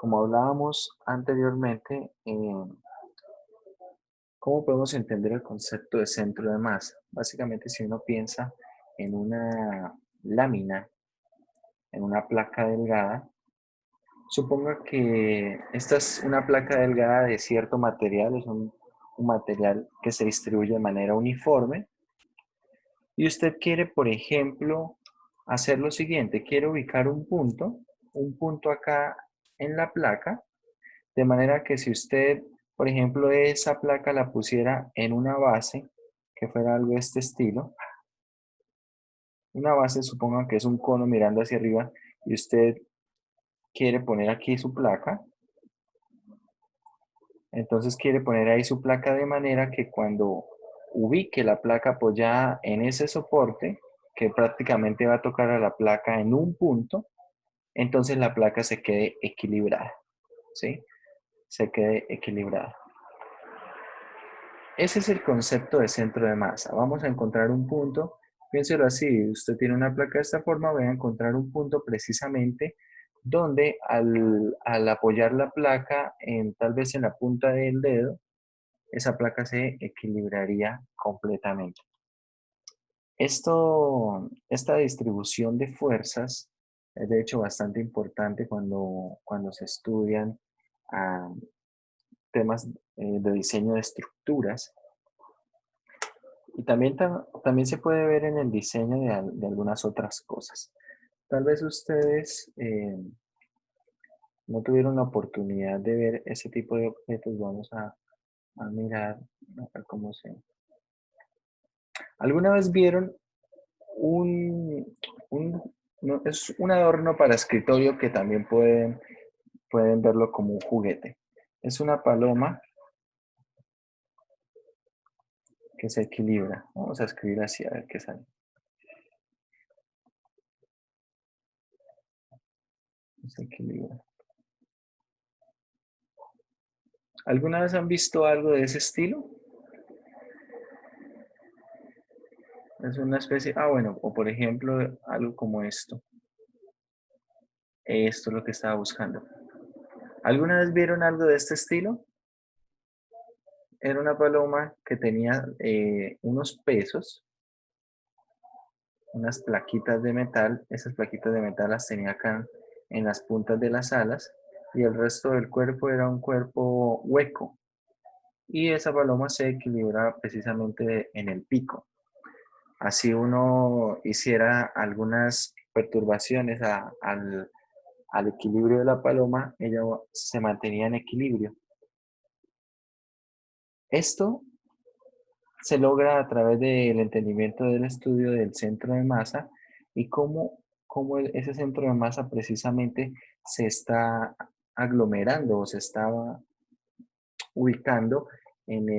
Como hablábamos anteriormente, ¿cómo podemos entender el concepto de centro de masa? Básicamente, si uno piensa en una lámina, en una placa delgada, suponga que esta es una placa delgada de cierto material, es un material que se distribuye de manera uniforme, y usted quiere, por ejemplo, hacer lo siguiente, quiere ubicar un punto acá en la placa. De manera que si usted, por ejemplo, esa placa la pusiera en una base, que fuera algo de este estilo, una base suponga que es un cono mirando hacia arriba y usted quiere poner aquí su placa, entonces quiere poner ahí su placa de manera que cuando ubique la placa apoyada en ese soporte, que prácticamente va a tocar a la placa en un punto, entonces la placa se quede equilibrada, ¿sí? Se quede equilibrada. Ese es el concepto de centro de masa. Vamos a encontrar un punto, piénselo así, usted tiene una placa de esta forma, voy a encontrar un punto precisamente donde al apoyar la placa tal vez en la punta del dedo, esa placa se equilibraría completamente. Esta distribución de fuerzas es de hecho bastante importante cuando se estudian ah, temas de diseño de estructuras. Y también se puede ver en el diseño de algunas otras cosas. Tal vez ustedes no tuvieron la oportunidad de ver ese tipo de objetos. Vamos a mirar a ver cómo se... ¿Alguna vez vieron un, es un adorno para escritorio que también pueden verlo como un juguete? Es una paloma que se equilibra. Vamos a escribir así a ver qué sale. Se equilibra. ¿Alguna vez han visto algo de ese estilo? Es una especie, bueno, o por ejemplo, algo como esto. Esto es lo que estaba buscando. ¿Alguna vez vieron algo de este estilo? Era una paloma que tenía unos pesos, unas plaquitas de metal. Esas plaquitas de metal las tenía acá en las puntas de las alas y el resto del cuerpo era un cuerpo hueco. Y esa paloma se equilibraba precisamente en el pico. Así uno hiciera algunas perturbaciones al equilibrio de la paloma, ella se mantenía en equilibrio. Esto se logra a través del entendimiento del estudio del centro de masa y cómo ese centro de masa precisamente se está aglomerando o se estaba ubicando en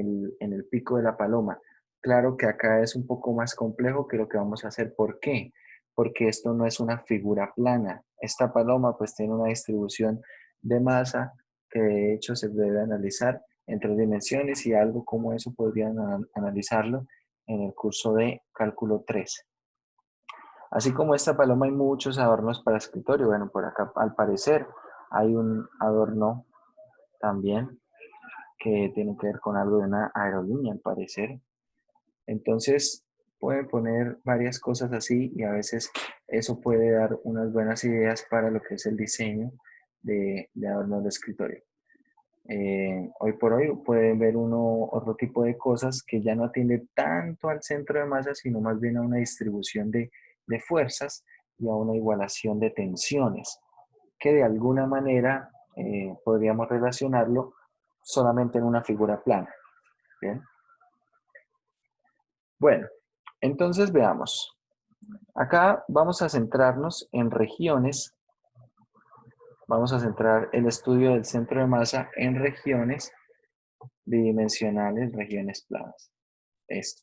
el pico de la paloma. Claro que acá es un poco más complejo que lo que vamos a hacer. ¿Por qué? Porque esto no es una figura plana. Esta paloma pues tiene una distribución de masa que de hecho se debe analizar en tres dimensiones y algo como eso podrían analizarlo en el curso de cálculo 3. Así como esta paloma hay muchos adornos para escritorio. Bueno, por acá al parecer hay un adorno también que tiene que ver con algo de una aerolínea, al parecer. Entonces, pueden poner varias cosas así y a veces eso puede dar unas buenas ideas para lo que es el diseño de adornos de escritorio. Hoy por hoy pueden ver otro tipo de cosas que ya no atiende tanto al centro de masa, sino más bien a una distribución de fuerzas y a una igualación de tensiones, que de alguna manera podríamos relacionarlo solamente en una figura plana. ¿Bien? Bueno, entonces veamos. Acá vamos a centrarnos en regiones, vamos a centrar el estudio del centro de masa en regiones bidimensionales, regiones planas. Esto.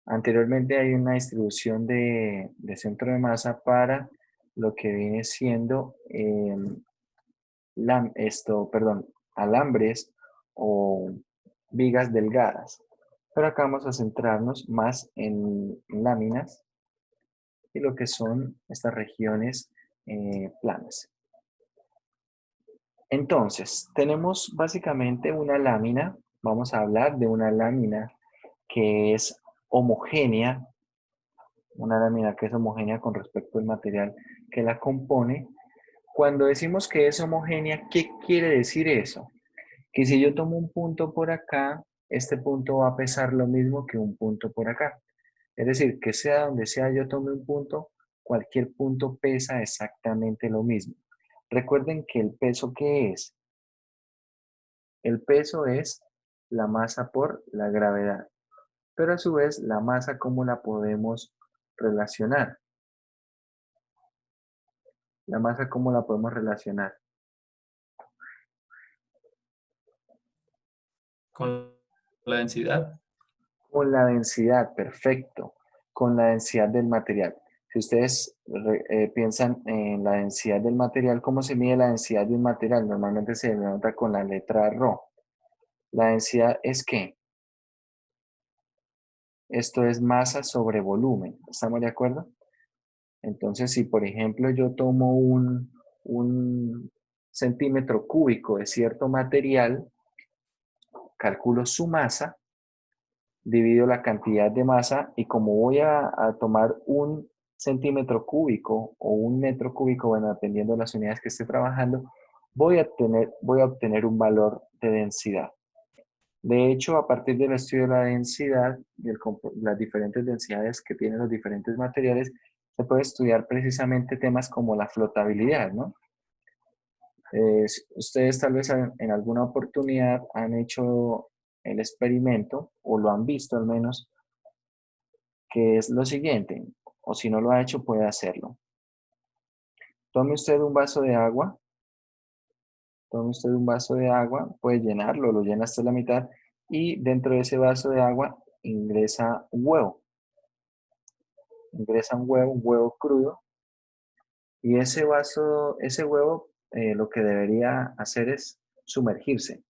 Anteriormente hay una distribución de centro de masa para lo que viene siendo alambres o vigas delgadas. Pero acá vamos a centrarnos más en láminas y lo que son estas regiones planas. Entonces, tenemos básicamente una lámina. Vamos a hablar de una lámina que es homogénea, una lámina que es homogénea con respecto al material que la compone. Cuando decimos que es homogénea, ¿qué quiere decir eso? Que si yo tomo un punto por acá, este punto va a pesar lo mismo que un punto por acá. Es decir, que sea donde sea yo tome un punto, cualquier punto pesa exactamente lo mismo. Recuerden que el peso, ¿qué es? El peso es la masa por la gravedad. Pero a su vez, la masa, ¿cómo la podemos relacionar? La masa, ¿cómo la podemos relacionar? Con la densidad. Con la densidad, perfecto. Con la densidad del material. Si ustedes piensan en la densidad del material, ¿cómo se mide la densidad de un material? Normalmente se denota con la letra ρ. La densidad es ¿qué? Esto es masa sobre volumen. ¿Estamos de acuerdo? Entonces, si por ejemplo yo tomo un centímetro cúbico de cierto material, calculo su masa, divido la cantidad de masa y como voy a tomar un centímetro cúbico o un metro cúbico, bueno, dependiendo de las unidades que esté trabajando, voy a obtener un valor de densidad. De hecho, a partir del estudio de la densidad, las diferentes densidades que tienen los diferentes materiales, se puede estudiar precisamente temas como la flotabilidad, ¿no? Ustedes tal vez en alguna oportunidad han hecho el experimento, o lo han visto al menos, que es lo siguiente, o si no lo ha hecho, puede hacerlo. Tome usted un vaso de agua, tome usted un vaso de agua, puede llenarlo, lo llena hasta la mitad, y dentro de ese vaso de agua ingresa un huevo crudo, y ese huevo lo que debería hacer es sumergirse.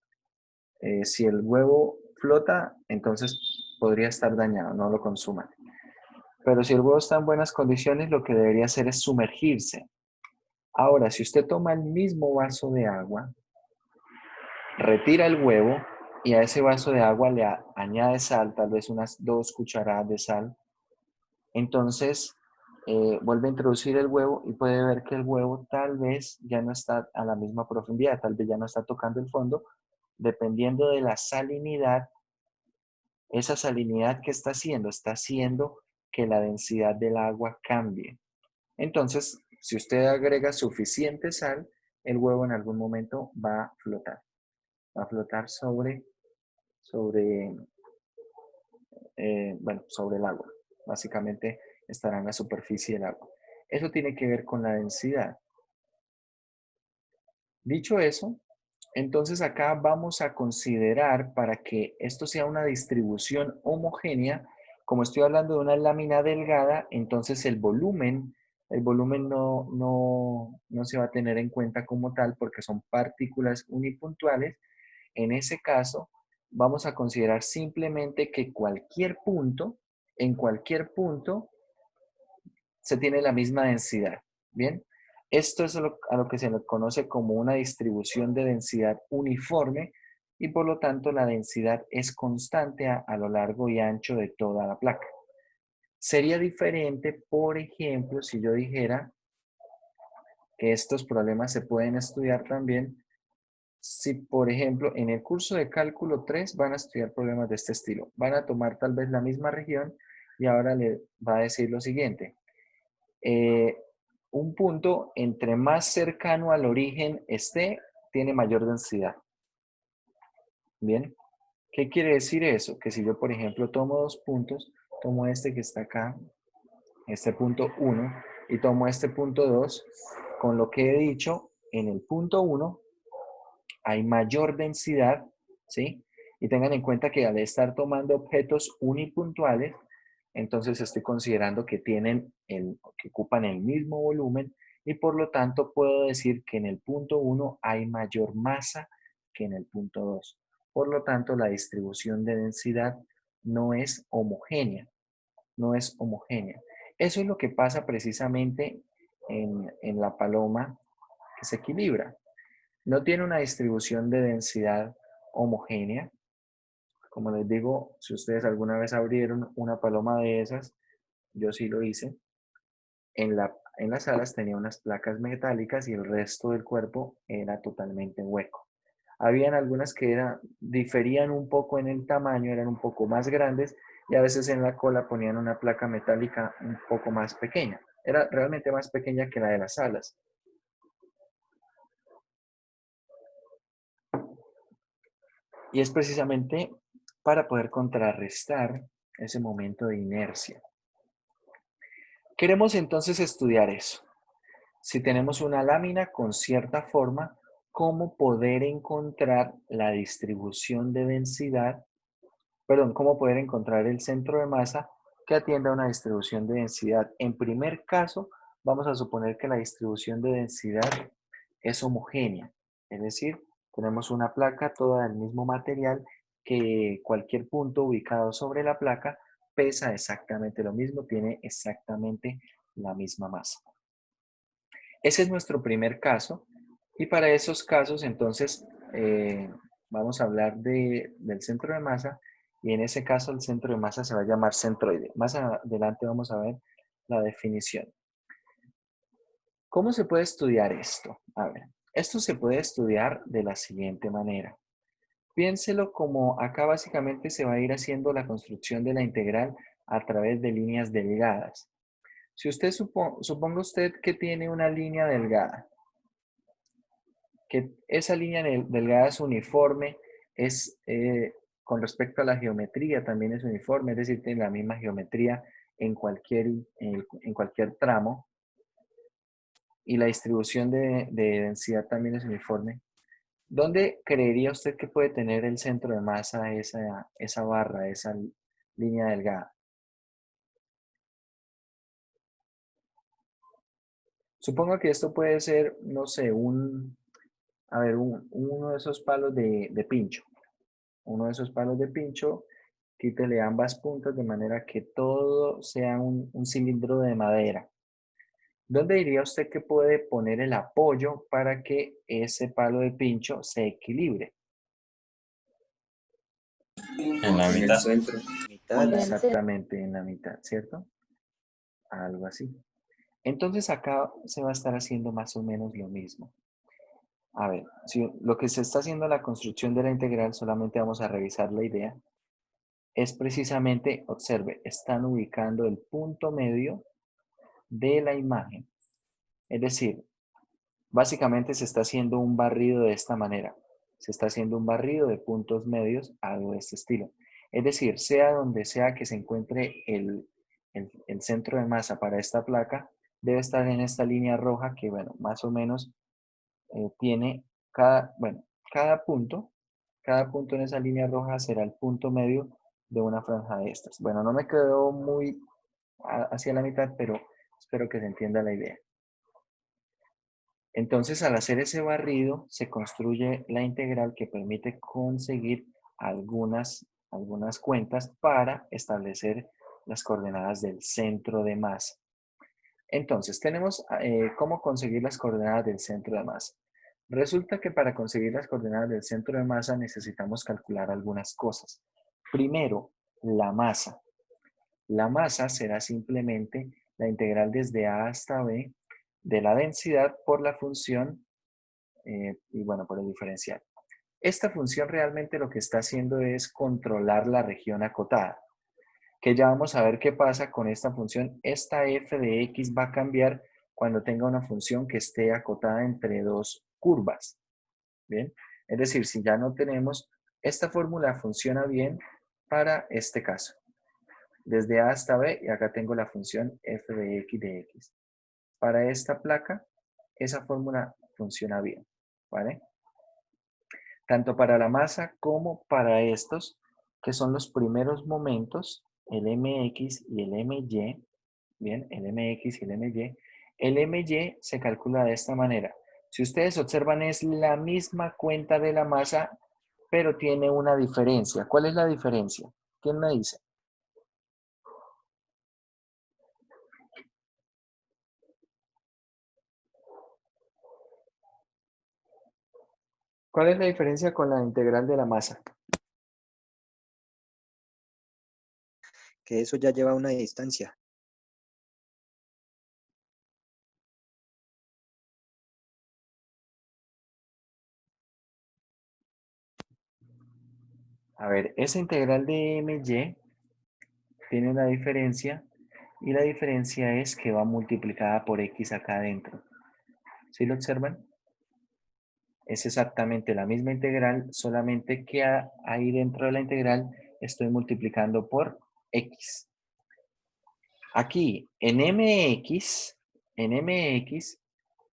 Si el huevo flota, entonces podría estar dañado, no lo consuman. Pero si el huevo está en buenas condiciones, lo que debería hacer es sumergirse. Ahora, si usted toma el mismo vaso de agua, retira el huevo y a ese vaso de agua le añade sal, tal vez unas 2 cucharadas de sal, entonces vuelve a introducir el huevo y puede ver que el huevo tal vez ya no está a la misma profundidad, tal vez ya no está tocando el fondo, dependiendo de la salinidad. Esa salinidad que está haciendo que la densidad del agua cambie. Entonces, si usted agrega suficiente sal, el huevo en algún momento va a flotar. Va a flotar sobre, bueno, sobre el agua. Básicamente estará en la superficie del agua. Eso tiene que ver con la densidad. Dicho eso, entonces acá vamos a considerar para que esto sea una distribución homogénea, como estoy hablando de una lámina delgada, entonces el volumen no se va a tener en cuenta como tal porque son partículas unipuntuales. En ese caso, vamos a considerar simplemente que en cualquier punto, se tiene la misma densidad. Bien, esto es a lo que se le conoce como una distribución de densidad uniforme y por lo tanto la densidad es constante a lo largo y ancho de toda la placa. Sería diferente, por ejemplo, si yo dijera que estos problemas se pueden estudiar también si, por ejemplo, en el curso de cálculo 3 van a estudiar problemas de este estilo. Van a tomar tal vez la misma región y ahora le va a decir lo siguiente. eh, un punto entre más cercano al origen esté, tiene mayor densidad. Bien, ¿qué quiere decir eso? Que si yo, por ejemplo, tomo 2 puntos, tomo este que está acá, este punto 1, y tomo este punto 2, con lo que he dicho, en el punto 1 hay mayor densidad, ¿sí? Y tengan en cuenta que al estar tomando objetos unipuntuales, entonces estoy considerando que ocupan el mismo volumen y por lo tanto puedo decir que en el punto 1 hay mayor masa que en el punto 2. Por lo tanto, la distribución de densidad no es homogénea, no es homogénea. Eso es lo que pasa precisamente en la paloma que se equilibra. No tiene una distribución de densidad homogénea. Como les digo, si ustedes alguna vez abrieron una paloma de esas, yo sí lo hice, en las alas tenía unas placas metálicas y el resto del cuerpo era totalmente hueco. Habían algunas que diferían un poco en el tamaño, eran un poco más grandes y a veces en la cola ponían una placa metálica un poco más pequeña. Era realmente más pequeña que la de las alas. Y es precisamente para poder contrarrestar ese momento de inercia. Queremos entonces estudiar eso. Si tenemos una lámina con cierta forma, cómo poder encontrar la distribución de densidad, perdón, cómo poder encontrar el centro de masa que atienda a una distribución de densidad. En primer caso, vamos a suponer que la distribución de densidad es homogénea, es decir, tenemos una placa toda del mismo material que cualquier punto ubicado sobre la placa pesa exactamente lo mismo, tiene exactamente la misma masa. Ese es nuestro primer caso y para esos casos entonces vamos a hablar del centro de masa y en ese caso el centro de masa se va a llamar centroide. Más adelante vamos a ver la definición. ¿Cómo se puede estudiar esto? A ver, esto se puede estudiar de la siguiente manera. Piénselo como acá básicamente se va a ir haciendo la construcción de la integral a través de líneas delgadas. Si usted suponga usted que tiene una línea delgada, que esa línea delgada es uniforme, es con respecto a la geometría también es uniforme, es decir, tiene la misma geometría en cualquier tramo y la distribución de densidad también es uniforme. ¿Dónde creería usted que puede tener el centro de masa esa barra, esa línea delgada? Supongo que esto puede ser, no sé, uno de esos palos de pincho. Uno de esos palos de pincho, quítele ambas puntas de manera que todo sea un cilindro de madera. ¿Dónde diría usted que puede poner el apoyo para que ese palo de pincho se equilibre? En la En el mitad. centro. Mitad. Exactamente en la mitad, ¿cierto? Algo así. Entonces acá se va a estar haciendo más o menos lo mismo. A ver, si lo que se está haciendo en la construcción de la integral, solamente vamos a revisar la idea, es precisamente, observe, están ubicando el punto medio de la imagen. Es decir, básicamente se está haciendo un barrido de esta manera. Se está haciendo un barrido de puntos medios, algo de este estilo. Es decir, sea donde sea que se encuentre el centro de masa para esta placa, debe estar en esta línea roja que, bueno, más o menos tiene bueno, cada punto en esa línea roja será el punto medio de una franja de estas. Bueno, no me quedó muy hacia la mitad, pero espero que se entienda la idea. Entonces, al hacer ese barrido, se construye la integral que permite conseguir algunas cuentas para establecer las coordenadas del centro de masa. Entonces, tenemos cómo conseguir las coordenadas del centro de masa. Resulta que para conseguir las coordenadas del centro de masa necesitamos calcular algunas cosas. Primero, la masa. La masa será simplemente la integral desde A hasta B de la densidad por la función y bueno, por el diferencial. Esta función realmente lo que está haciendo es controlar la región acotada, que ya vamos a ver qué pasa con esta función. Esta f de x va a cambiar cuando tenga una función que esté acotada entre dos curvas. ¿Bien? Es decir, si ya no tenemos, esta fórmula funciona bien para este caso. Desde A hasta B, y acá tengo la función f de x. Para esta placa, esa fórmula funciona bien, ¿vale? Tanto para la masa como para estos, que son los primeros momentos, el mx y el my, bien, el mx y el my se calcula de esta manera. Si ustedes observan, es la misma cuenta de la masa, pero tiene una diferencia. ¿Cuál es la diferencia? ¿Quién me dice? ¿Cuál es la diferencia con la integral de la masa? Que eso ya lleva una distancia. A ver, esa integral de my tiene una diferencia y la diferencia es que va multiplicada por x acá adentro. ¿Sí lo observan? Es exactamente la misma integral, solamente que ahí dentro de la integral estoy multiplicando por x. Aquí, en mx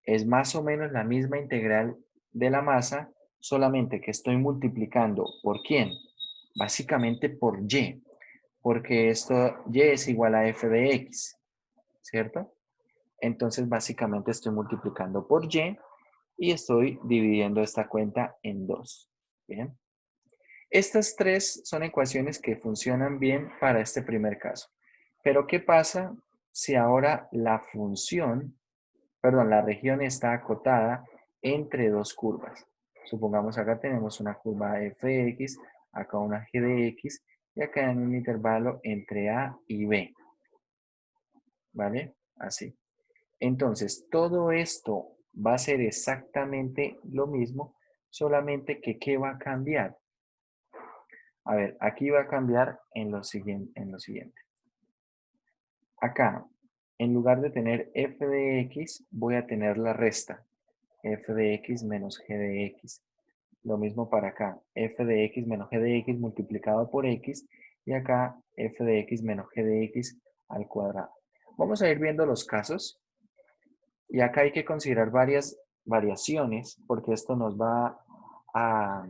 es más o menos la misma integral de la masa, solamente que estoy multiplicando ¿por quién? Básicamente por y, porque esto y es igual a f de x, ¿cierto? Entonces, básicamente estoy multiplicando por y estoy dividiendo esta cuenta en 2. Bien. Estas tres son ecuaciones que funcionan bien para este primer caso. Pero, ¿qué pasa si ahora la función, perdón, la región está acotada entre dos curvas? Supongamos acá tenemos una curva f de x, acá una g de x, y acá en un intervalo entre a y b. ¿Vale? Así. Entonces, todo esto va a ser exactamente lo mismo, solamente que ¿qué va a cambiar? A ver, aquí va a cambiar en lo siguiente. Acá, en lugar de tener f de x, voy a tener la resta. F de x menos g de x. Lo mismo para acá. F de x menos g de x multiplicado por x. Y acá f de x menos g de x al cuadrado. Vamos a ir viendo los casos. Y acá hay que considerar varias variaciones, porque esto nos va a,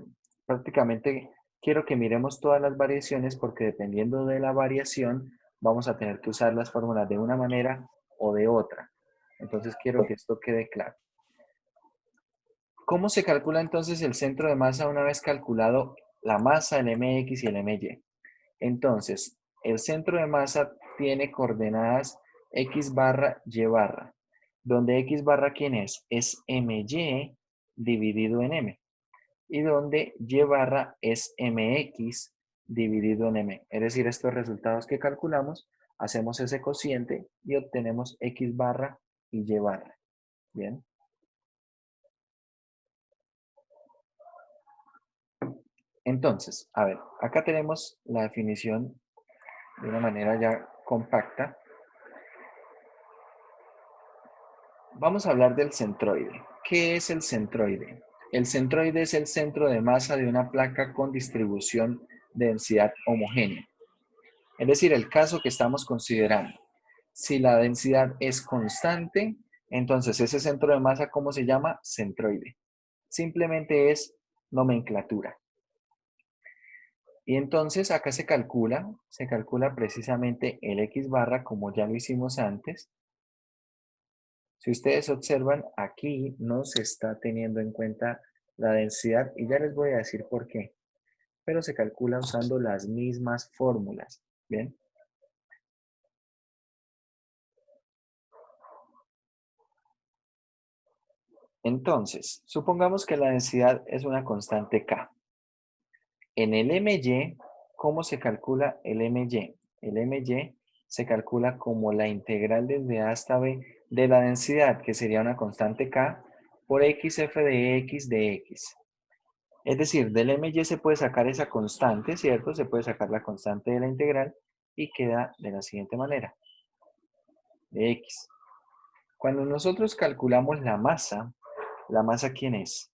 prácticamente, quiero que miremos todas las variaciones, porque dependiendo de la variación, vamos a tener que usar las fórmulas de una manera o de otra. Entonces, quiero que esto quede claro. ¿Cómo se calcula entonces el centro de masa una vez calculado la masa, el mx y el my? Entonces, el centro de masa tiene coordenadas x barra y barra, donde x barra, ¿quién es? Es my dividido en m, y donde y barra es mx dividido en m. Es decir, estos resultados que calculamos, hacemos ese cociente y obtenemos x barra y y barra. Bien. Entonces, a ver, acá tenemos la definición de una manera ya compacta. Vamos a hablar del centroide. ¿Qué es el centroide? El centroide es el centro de masa de una placa con distribución de densidad homogénea. Es decir, el caso que estamos considerando. Si la densidad es constante, entonces ese centro de masa, ¿cómo se llama? Centroide. Simplemente es nomenclatura. Y entonces acá se calcula precisamente el X barra como ya lo hicimos antes. Si ustedes observan, aquí no se está teniendo en cuenta la densidad y ya les voy a decir por qué. Pero se calcula usando las mismas fórmulas. ¿Bien? Entonces, supongamos que la densidad es una constante K. En el my, ¿cómo se calcula el my? El my se calcula como la integral desde A hasta B de la densidad, que sería una constante K, por xf de x. Es decir, del my se puede sacar esa constante, ¿cierto? Se puede sacar la constante de la integral y queda de la siguiente manera, de x. Cuando nosotros calculamos ¿la masa quién es?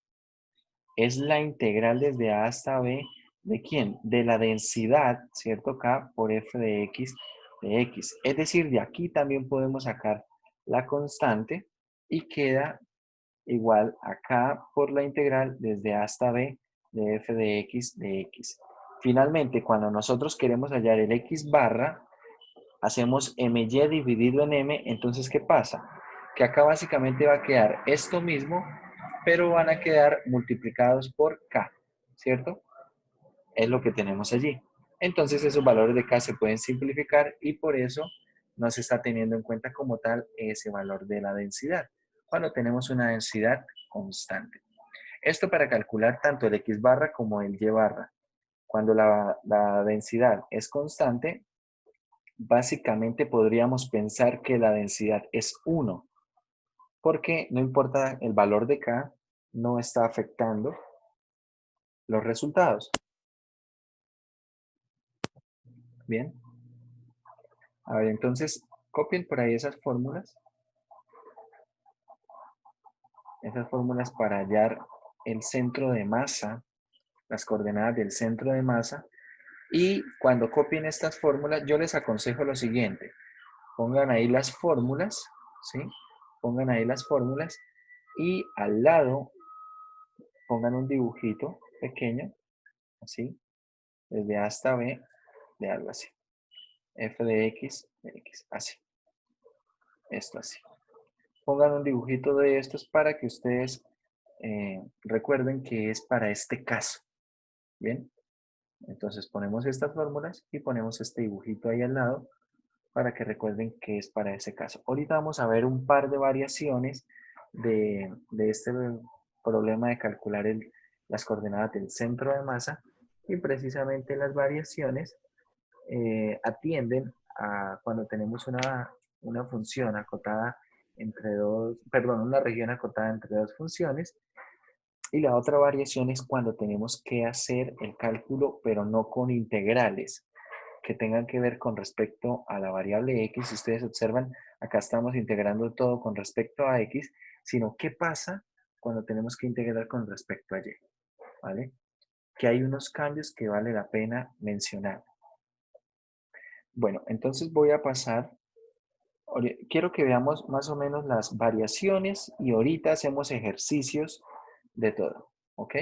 Es la integral desde A hasta B, ¿de quién? De la densidad, ¿cierto? K por f de x. Es decir, de aquí también podemos sacar la constante y queda igual a K por la integral desde A hasta B de f de x. Finalmente, cuando nosotros queremos hallar el x barra, hacemos my dividido en m, entonces ¿qué pasa? Que acá básicamente va a quedar esto mismo, pero van a quedar multiplicados por k, ¿cierto? Es lo que tenemos allí. Entonces esos valores de k se pueden simplificar y por eso no se está teniendo en cuenta como tal ese valor de la densidad, cuando tenemos una densidad constante. Esto para calcular tanto el X barra como el Y barra. Cuando la densidad es constante, básicamente podríamos pensar que la densidad es 1, porque no importa el valor de K, no está afectando los resultados. Bien. A ver, entonces, copien por ahí esas fórmulas para hallar el centro de masa, las coordenadas del centro de masa. Y cuando copien estas fórmulas, yo les aconsejo lo siguiente. Pongan ahí las fórmulas, ¿sí? Pongan ahí las fórmulas y al lado pongan un dibujito pequeño, así, desde A hasta B, de algo así. F de X, así. Esto así. Pongan un dibujito de estos para que ustedes recuerden que es para este caso. Bien, entonces ponemos estas fórmulas y ponemos este dibujito ahí al lado para que recuerden que es para ese caso. Ahorita vamos a ver un par de variaciones de este problema de calcular las coordenadas del centro de masa y precisamente las variaciones atienden a cuando tenemos una función acotada entre dos, perdón, una región acotada entre dos funciones. Y la otra variación es cuando tenemos que hacer el cálculo, pero no con integrales que tengan que ver con respecto a la variable x. Si ustedes observan, acá estamos integrando todo con respecto a x, sino qué pasa cuando tenemos que integrar con respecto a y, ¿vale? Que hay unos cambios que vale la pena mencionar. Bueno, entonces voy a pasar, quiero que veamos más o menos las variaciones y ahorita hacemos ejercicios de todo, ¿ok?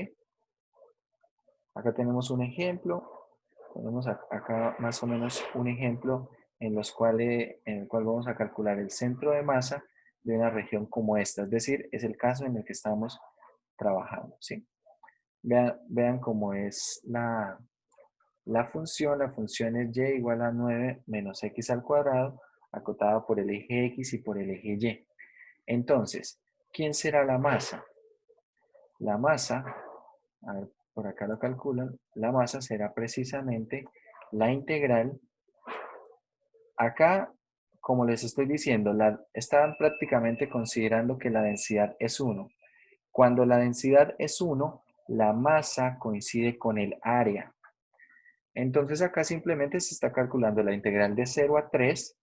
Acá tenemos un ejemplo, tenemos acá más o menos un ejemplo en el cual vamos a calcular el centro de masa de una región como esta, es decir, es el caso en el que estamos trabajando, ¿sí? Vean cómo es la función es y igual a 9 menos x al cuadrado, acotada por el eje x y por el eje y. Entonces, ¿quién será la masa? La masa, a ver, por acá lo calculan, la masa será precisamente la integral. Acá, como les estoy diciendo, estaban prácticamente considerando que la densidad es 1. Cuando la densidad es 1, la masa coincide con el área. Entonces acá simplemente se está calculando la integral de 0 a 3,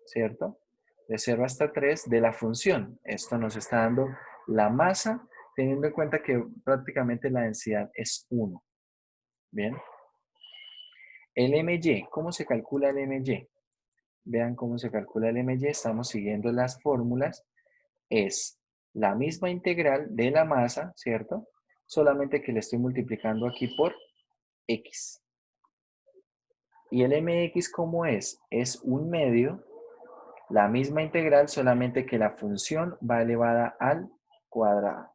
¿cierto? De 0 hasta 3 de la función. Esto nos está dando la masa, teniendo en cuenta que prácticamente la densidad es 1. Bien. El MY, ¿cómo se calcula el MY? Vean cómo se calcula el MY, estamos siguiendo las fórmulas. Es la misma integral de la masa, ¿cierto? Solamente que le estoy multiplicando aquí por X. ¿Y el MX cómo es? Es un medio, la misma integral, solamente que la función va elevada al cuadrado.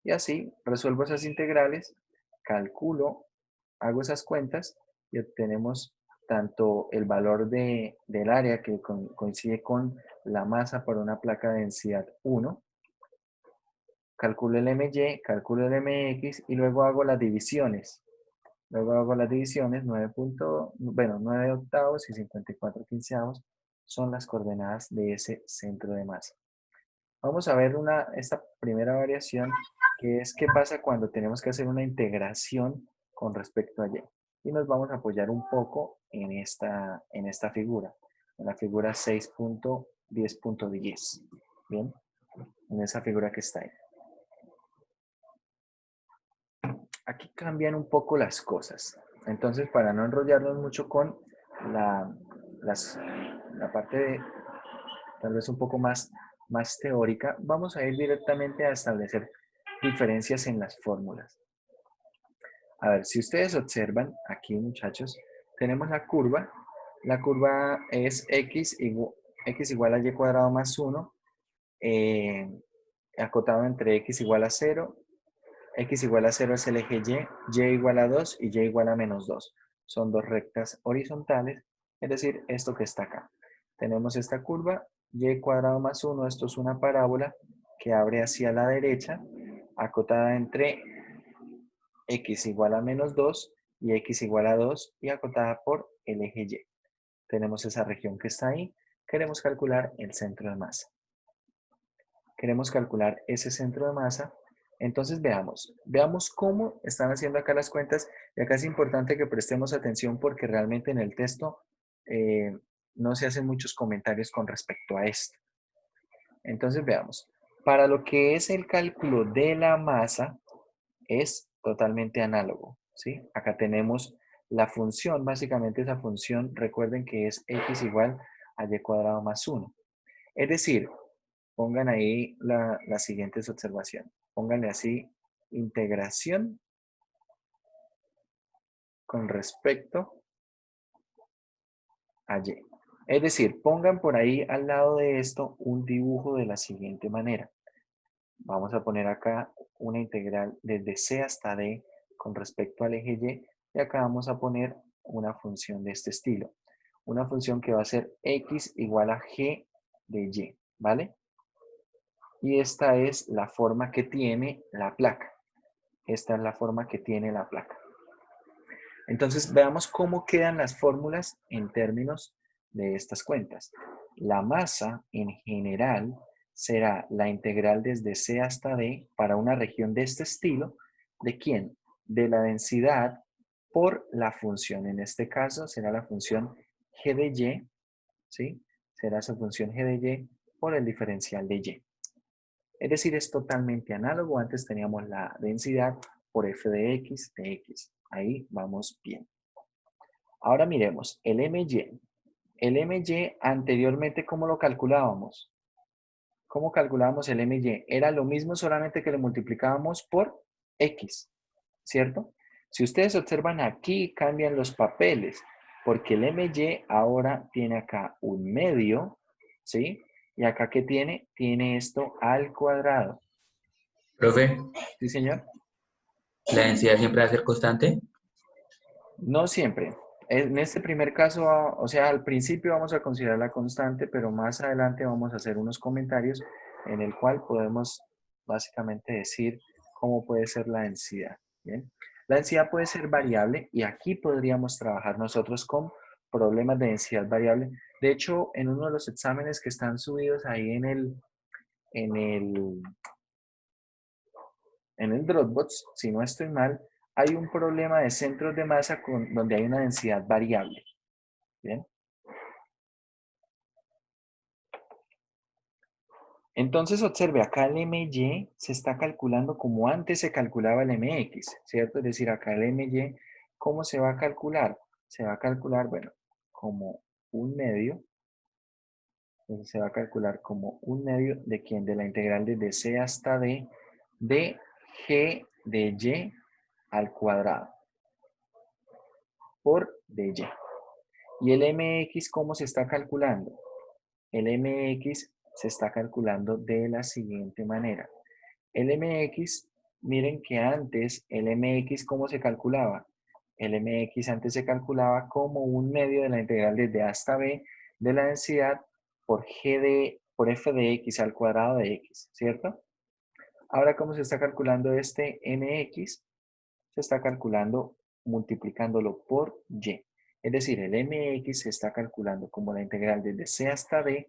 Y así resuelvo esas integrales, calculo, hago esas cuentas y obtenemos tanto el valor del área que coincide con la masa por una placa de densidad 1, calculo el MY, calculo el MX y luego hago las divisiones. Luego hago las divisiones, 9 octavos y 54 quinceavos son las coordenadas de ese centro de masa. Vamos a ver esta primera variación, que es qué pasa cuando tenemos que hacer una integración con respecto a y. Y nos vamos a apoyar un poco en esta figura, en la figura 6.10.10. Bien, en esa figura que está ahí. Aquí cambian un poco las cosas. Entonces, para no enrollarnos mucho con la parte tal vez un poco más teórica, vamos a ir directamente a establecer diferencias en las fórmulas. A ver, si ustedes observan aquí, muchachos, tenemos la curva. La curva es x igual a y cuadrado más 1, acotado entre x igual a 0. X igual a 0 es el eje y igual a 2 y y igual a menos 2. Son dos rectas horizontales, es decir, esto que está acá. Tenemos esta curva, y cuadrado más 1, esto es una parábola que abre hacia la derecha acotada entre x igual a menos 2 y x igual a 2 y acotada por el eje Y. Tenemos esa región que está ahí. Queremos calcular el centro de masa. Queremos calcular ese centro de masa. Entonces veamos cómo están haciendo acá las cuentas. Y acá es importante que prestemos atención porque realmente en el texto no se hacen muchos comentarios con respecto a esto. Entonces veamos. Para lo que es el cálculo de la masa, es totalmente análogo, ¿sí? Acá tenemos la función, básicamente esa función, recuerden que es x igual a y cuadrado más 1. Es decir, pongan ahí las siguientes observaciones. Pónganle así, integración con respecto a y. Es decir, pongan por ahí al lado de esto un dibujo de la siguiente manera. Vamos a poner acá una integral desde c hasta d con respecto al eje y, y acá vamos a poner una función de este estilo. Una función que va a ser x igual a g de y, ¿vale? Y esta es la forma que tiene la placa. Esta es la forma que tiene la placa. Entonces, veamos cómo quedan las fórmulas en términos de estas cuentas. La masa, en general, será la integral desde C hasta D para una región de este estilo. ¿De quién? De la densidad por la función. En este caso, será la función g de y, ¿sí? Será esa función g de y por el diferencial de y. Es decir, es totalmente análogo. Antes teníamos la densidad por f de x. Ahí vamos bien. Ahora miremos el MY. El MY anteriormente, ¿cómo lo calculábamos? ¿Cómo calculábamos el MY? Era lo mismo, solamente que lo multiplicábamos por X, ¿cierto? Si ustedes observan aquí, cambian los papeles, porque el MY ahora tiene acá un medio, ¿sí? Y acá, ¿qué tiene? Tiene esto al cuadrado. Profe, ¿Sí, señor? ¿la densidad siempre va a ser constante? No siempre. En este primer caso, o sea, al principio vamos a considerar la constante, pero más adelante vamos a hacer unos comentarios en el cual podemos básicamente decir cómo puede ser la densidad. ¿Bien? La densidad puede ser variable y aquí podríamos trabajar nosotros con problemas de densidad variable. De hecho, en uno de los exámenes que están subidos ahí en el, en el Dropbox, si no estoy mal, hay un problema de centros de masa donde hay una densidad variable. ¿Bien? Entonces observe, acá el MY se está calculando como antes se calculaba el MX, ¿cierto? Es decir, acá el MY, ¿cómo se va a calcular? Se va a calcular, bueno, como un medio. Entonces se va a calcular como un medio de quién, de la integral desde C hasta D de G de Y al cuadrado por dy. ¿Y el MX cómo se está calculando? El MX se está calculando de la siguiente manera. El MX, miren que antes el MX, ¿cómo se calculaba? El MX antes se calculaba como un medio de la integral desde A hasta B de la densidad por f de x al cuadrado de x, ¿cierto? Ahora, ¿cómo se está calculando este MX? Se está calculando multiplicándolo por y. Es decir, el MX se está calculando como la integral desde C hasta D.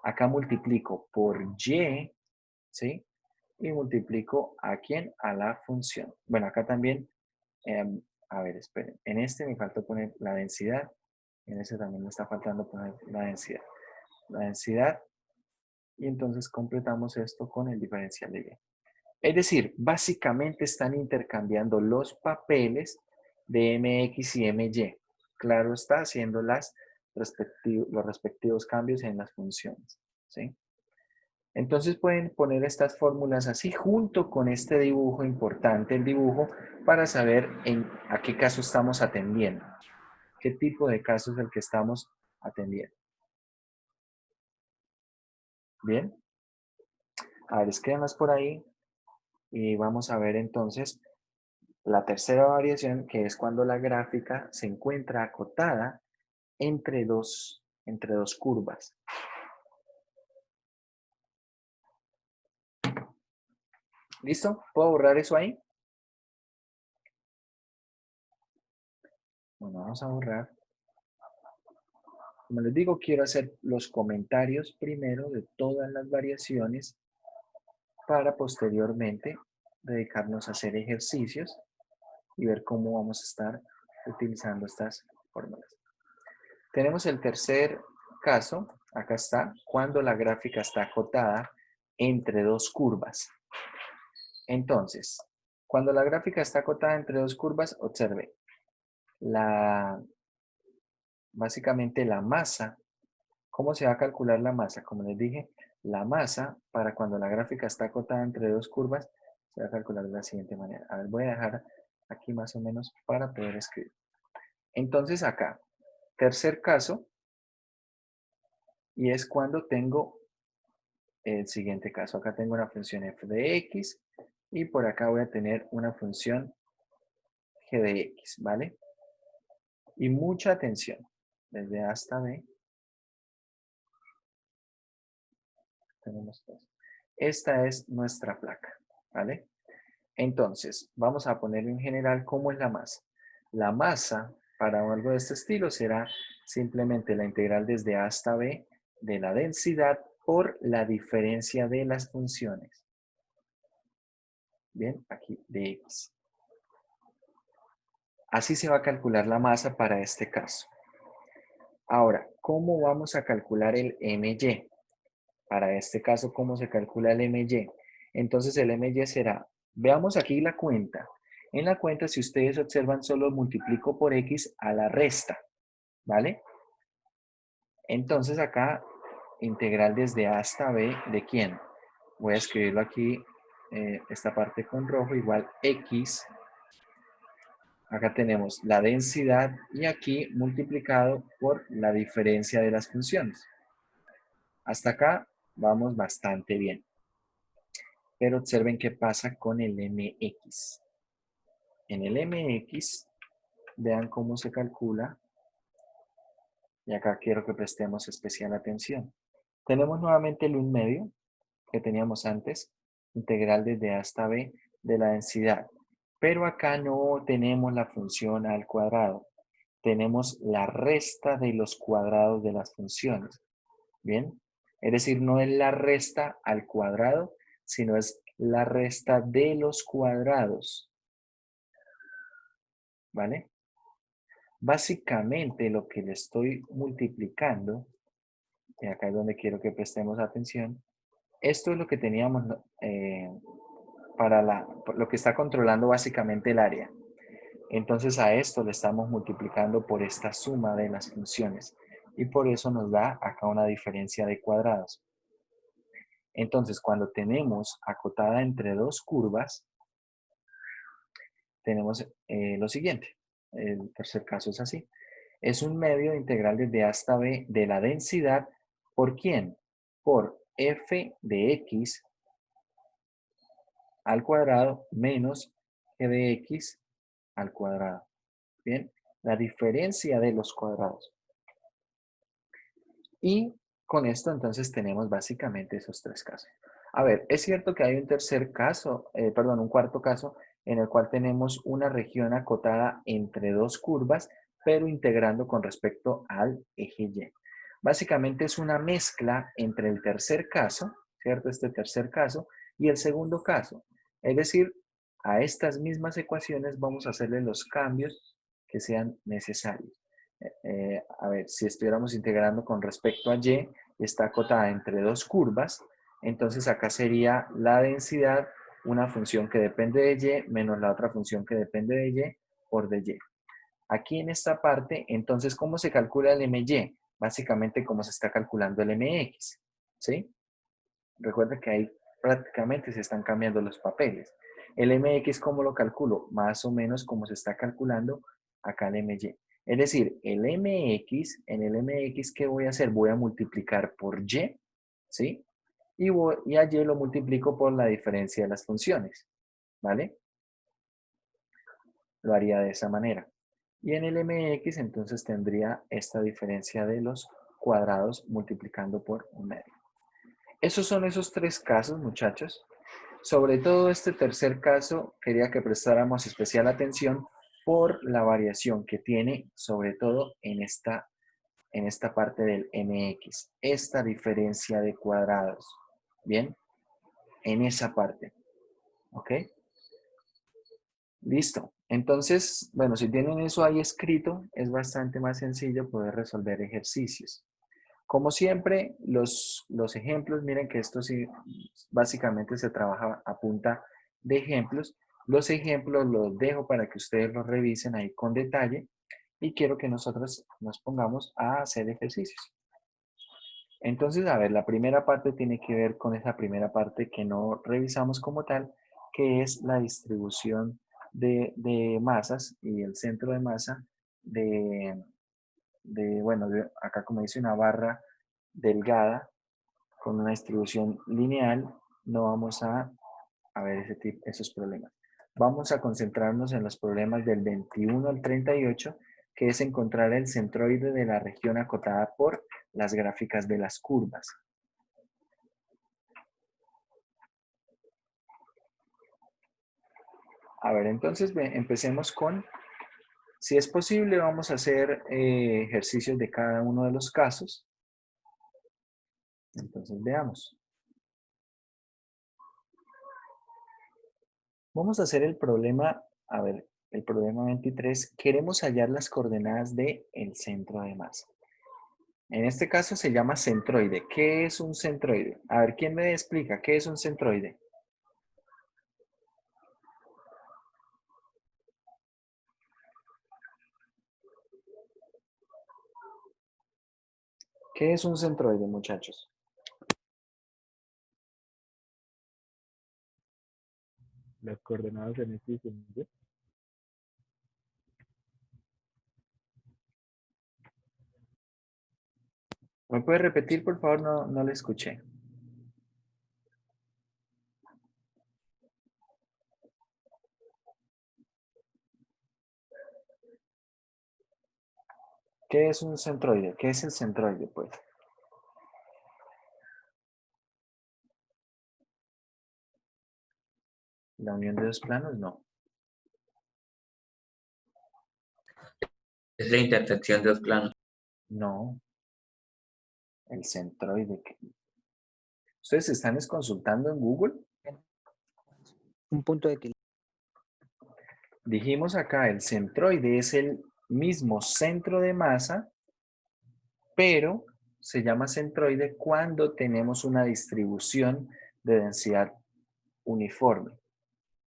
Acá multiplico por y, ¿sí? Y multiplico ¿a quién? A la función. Bueno, acá también, a ver, esperen. En este me faltó poner la densidad. En este también me está faltando poner la densidad. La densidad. Y entonces completamos esto con el diferencial de y. Es decir, básicamente están intercambiando los papeles de MX y MY. Claro está, haciendo los respectivos cambios en las funciones. ¿Sí? Entonces pueden poner estas fórmulas así junto con este dibujo importante, el dibujo, para saber a qué caso estamos atendiendo. ¿Qué tipo de caso es el que estamos atendiendo? Bien. A ver, escríbanlas por ahí y vamos a ver entonces la tercera variación, que es cuando la gráfica se encuentra acotada entre dos curvas. ¿Listo? ¿Puedo borrar eso ahí? Bueno, vamos a borrar. Como les digo, quiero hacer los comentarios primero de todas las variaciones para posteriormente dedicarnos a hacer ejercicios y ver cómo vamos a estar utilizando estas fórmulas. Tenemos el tercer caso, acá está, cuando la gráfica está acotada entre dos curvas. Entonces, cuando la gráfica está acotada entre dos curvas, observe, básicamente la masa. ¿Cómo se va a calcular la masa? Como les dije, la masa para cuando la gráfica está acotada entre dos curvas se va a calcular de la siguiente manera. A ver, voy a dejar aquí más o menos para poder escribir. Entonces acá, tercer caso, y es cuando tengo el siguiente caso. Acá tengo una función f de x y por acá voy a tener una función g de x, ¿vale? Y mucha atención, desde A hasta B tenemos dos. Esta es nuestra placa, ¿vale? Entonces, vamos a poner en general cómo es la masa. La masa para algo de este estilo será simplemente la integral desde A hasta B de la densidad por la diferencia de las funciones. Bien, aquí de x. Así se va a calcular la masa para este caso. Ahora, ¿cómo vamos a calcular el MY? Para este caso, ¿cómo se calcula el MY? Entonces el MY será, veamos aquí la cuenta. En la cuenta, si ustedes observan, solo multiplico por X a la resta, ¿vale? Entonces acá, integral desde A hasta B, ¿de quién? Voy a escribirlo aquí, esta parte con rojo, igual X. Acá tenemos la densidad y aquí multiplicado por la diferencia de las funciones. Hasta acá vamos bastante bien. Pero observen qué pasa con el MX. En el MX, vean cómo se calcula. Y acá quiero que prestemos especial atención. Tenemos nuevamente el 1 medio que teníamos antes, integral desde A hasta B de la densidad. Pero acá no tenemos la función al cuadrado. Tenemos la resta de los cuadrados de las funciones. ¿Bien? Es decir, no es la resta al cuadrado, sino es la resta de los cuadrados. ¿Vale? Básicamente lo que le estoy multiplicando, y acá es donde quiero que prestemos atención, esto es lo que teníamos por lo que está controlando básicamente el área. Entonces a esto le estamos multiplicando por esta suma de las funciones y por eso nos da acá una diferencia de cuadrados. Entonces cuando tenemos acotada entre dos curvas, tenemos lo siguiente. El tercer caso es así. Es un medio integral desde A hasta B de la densidad. ¿Por quién? Por f de x al cuadrado menos g de x al cuadrado. Bien, la diferencia de los cuadrados. Y con esto entonces tenemos básicamente esos tres casos. A ver, es cierto que hay un tercer caso, un cuarto caso, en el cual tenemos una región acotada entre dos curvas, pero integrando con respecto al eje Y. Básicamente es una mezcla entre el tercer caso, ¿cierto? Este tercer caso, y el segundo caso. Es decir, a estas mismas ecuaciones vamos a hacerle los cambios que sean necesarios. A ver, si estuviéramos integrando con respecto a Y, está acotada entre dos curvas, entonces acá sería la densidad, una función que depende de Y, menos la otra función que depende de Y por dy. Aquí en esta parte, entonces, ¿cómo se calcula el MY? Básicamente, como se está calculando el MX, ¿sí? Recuerda que ahí prácticamente se están cambiando los papeles. El MX, ¿cómo lo calculo? Más o menos como se está calculando acá el MY. Es decir, el MX, en el MX, ¿qué voy a hacer? Voy a multiplicar por Y, ¿sí? Y a Y lo multiplico por la diferencia de las funciones, ¿vale? Lo haría de esa manera. Y en el MX, entonces tendría esta diferencia de los cuadrados multiplicando por un medio. Esos son esos tres casos, muchachos. Sobre todo este tercer caso, quería que prestáramos especial atención por la variación que tiene, sobre todo en esta parte del mx, esta diferencia de cuadrados. Bien, en esa parte. ¿Ok? Listo. Entonces, bueno, si tienen eso ahí escrito, es bastante más sencillo poder resolver ejercicios. Como siempre, los ejemplos, miren que esto sí, básicamente se trabaja a punta de ejemplos. Los ejemplos los dejo para que ustedes los revisen ahí con detalle y quiero que nosotros nos pongamos a hacer ejercicios. Entonces, a ver, la primera parte tiene que ver con esa primera parte que no revisamos como tal, que es la distribución de masas y el centro de masa bueno, acá como dice una barra delgada con una distribución lineal, no vamos a ver esos problemas. Vamos a concentrarnos en los problemas del 21 al 38, que es encontrar el centroide de la región acotada por las gráficas de las curvas. A ver, entonces empecemos con, si es posible, vamos a hacer ejercicios de cada uno de los casos. Entonces veamos. Vamos a hacer el problema, a ver, el problema 23. Queremos hallar las coordenadas del centro de masa. En este caso se llama centroide. ¿Qué es un centroide? A ver, ¿quién me explica qué es un centroide? ¿Qué es un centroide, muchachos? Las coordenadas en X y en Y. ¿Me puede repetir, por favor? No le escuché. ¿Qué es un centroide? ¿Qué es el centroide, pues? ¿La unión de dos planos? No. Es la intersección de dos planos. No. El centroide. ¿Ustedes están consultando en Google? Un punto de equilibrio. Dijimos acá, el centroide es el mismo centro de masa, pero se llama centroide cuando tenemos una distribución de densidad uniforme.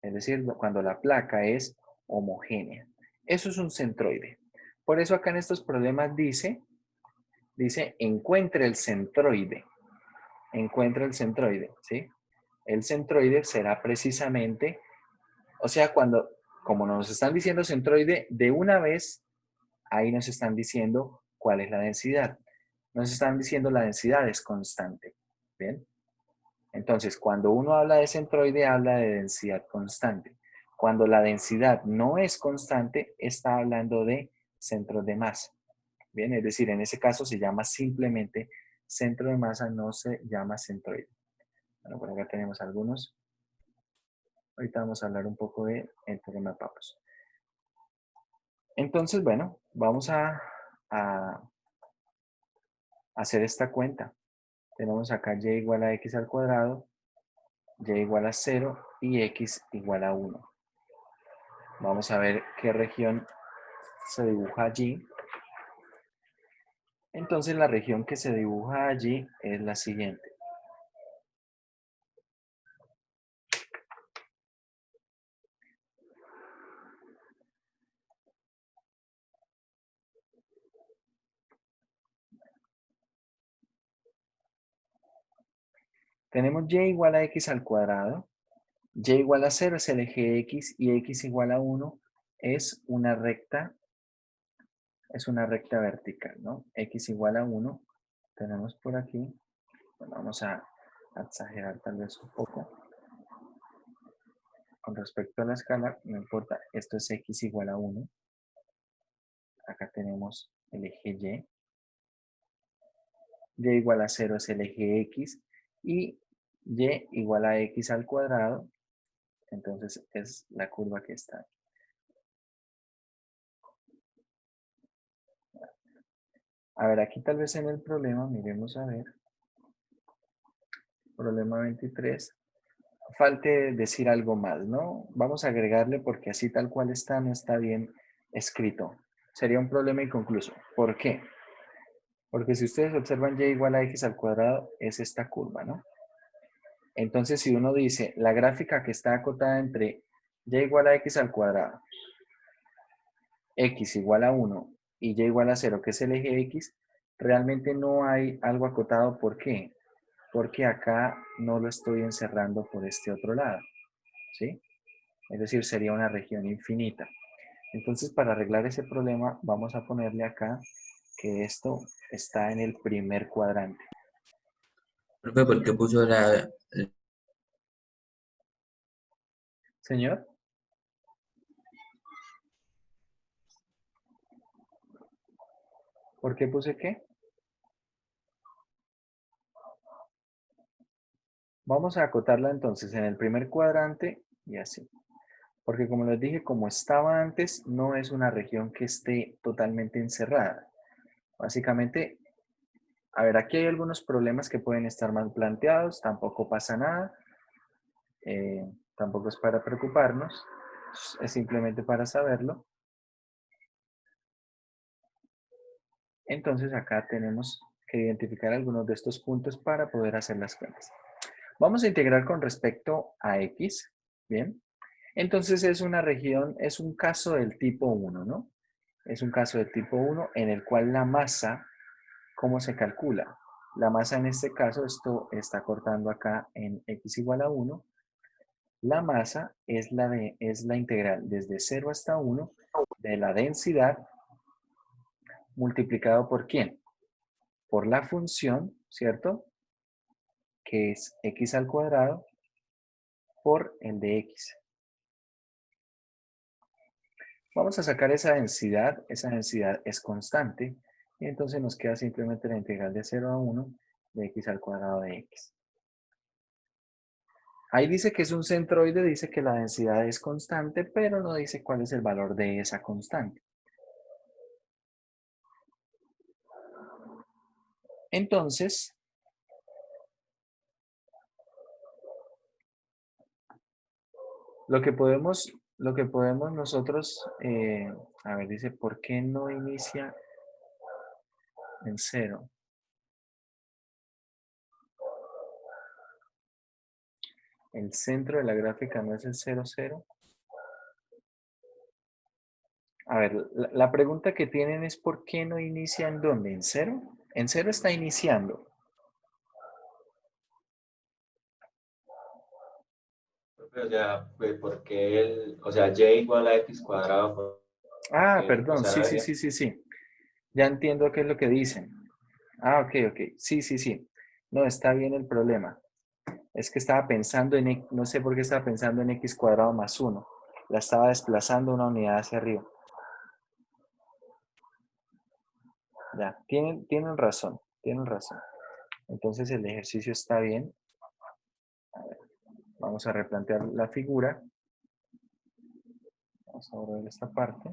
Es decir, cuando la placa es homogénea. Eso es un centroide. Por eso acá en estos problemas dice encuentre el centroide. Encuentra el centroide, ¿sí? El centroide será precisamente, o sea, como nos están diciendo centroide, de una vez, ahí nos están diciendo cuál es la densidad. Nos están diciendo la densidad es constante, ¿bien? Entonces, cuando uno habla de centroide, habla de densidad constante. Cuando la densidad no es constante, está hablando de centros de masa. Bien, es decir, en ese caso se llama simplemente centro de masa, no se llama centroide. Bueno, por acá tenemos algunos. Ahorita vamos a hablar un poco del teorema de Pappus. Entonces, bueno, vamos a hacer esta cuenta. Tenemos acá y igual a x al cuadrado, y igual a 0 y x igual a 1. Vamos a ver qué región se dibuja allí. Entonces la región que se dibuja allí es la siguiente. Tenemos y igual a x al cuadrado, y igual a 0 es el eje x y x igual a 1 es una recta vertical, ¿no? X igual a 1 tenemos por aquí. Bueno, vamos a exagerar tal vez un poco. Con respecto a la escala, no importa, esto es x igual a 1. Acá tenemos el eje y igual a 0 es el eje x, y y igual a x al cuadrado, entonces es la curva que está ahí. A ver, aquí tal vez en el problema, miremos a ver, problema 23, falte decir algo más, ¿no? Vamos a agregarle porque así tal cual está, no está bien escrito. Sería un problema inconcluso. ¿Por qué? Porque si ustedes observan y igual a x al cuadrado es esta curva, ¿no? Entonces si uno dice la gráfica que está acotada entre y igual a x al cuadrado, x igual a 1 y y igual a 0, que es el eje x, realmente no hay algo acotado. ¿Por qué? Porque acá no lo estoy encerrando por este otro lado, ¿sí? Es decir, sería una región infinita. Entonces, para arreglar ese problema, vamos a ponerle acá que esto está en el primer cuadrante. Profe, ¿por qué puso Señor, ¿por qué puse qué? Vamos a acotarla entonces en el primer cuadrante y así. Porque como les dije, como estaba antes, no es una región que esté totalmente encerrada. Básicamente, a ver, aquí hay algunos problemas que pueden estar mal planteados, tampoco pasa nada, tampoco es para preocuparnos, es simplemente para saberlo. Entonces acá tenemos que identificar algunos de estos puntos para poder hacer las cuentas. Vamos a integrar con respecto a x, ¿bien? Entonces es una región, es un caso del tipo 1, ¿no? Es un caso del tipo 1 en el cual la masa, ¿cómo se calcula? La masa en este caso, esto está cortando acá en x igual a 1. La masa es la integral desde 0 hasta 1 de la densidad multiplicado por ¿quién? Por la función, ¿cierto? Que es x al cuadrado por el de x. Vamos a sacar esa densidad es constante, y entonces nos queda simplemente la integral de 0 a 1 de x al cuadrado de x. Ahí dice que es un centroide, dice que la densidad es constante, pero no dice cuál es el valor de esa constante. Entonces, lo que podemos nosotros, a ver, dice, ¿por qué no inicia en 0? El centro de la gráfica no es el 0, 0. A ver, la pregunta que tienen es ¿por qué no inicia en dónde? ¿En 0? En 0 está iniciando. O sea, pues porque o sea, y igual a x cuadrado, Ah, porque, o perdón, sea, sí, la sí, vería. sí, sí, sí. Ya entiendo qué es lo que dicen. Ah, ok, ok. Sí, sí, sí. No, está bien el problema. Es que estaba pensando en, no sé por qué estaba pensando en x cuadrado más 1. La estaba desplazando una unidad hacia arriba. Ya, tienen razón, tienen razón. Entonces el ejercicio está bien. Vamos a replantear la figura. Vamos a borrar esta parte.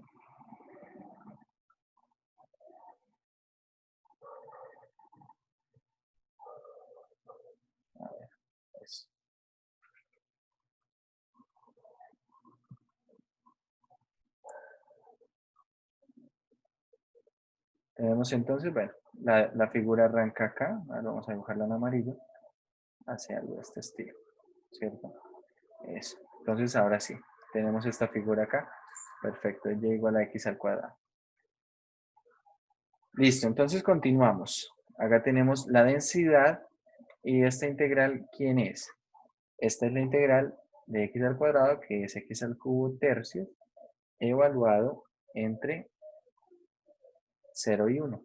Eso. Tenemos entonces, bueno, la figura arranca acá. Ahora vamos a dibujarla en amarillo. Hacia algo de este estilo, ¿cierto? Eso. Entonces ahora sí, tenemos esta figura acá. Perfecto, y igual a x al cuadrado. Listo, entonces continuamos. Acá tenemos la densidad y esta integral, ¿quién es? Esta es la integral de x al cuadrado, que es x al cubo tercio, evaluado entre 0 y 1.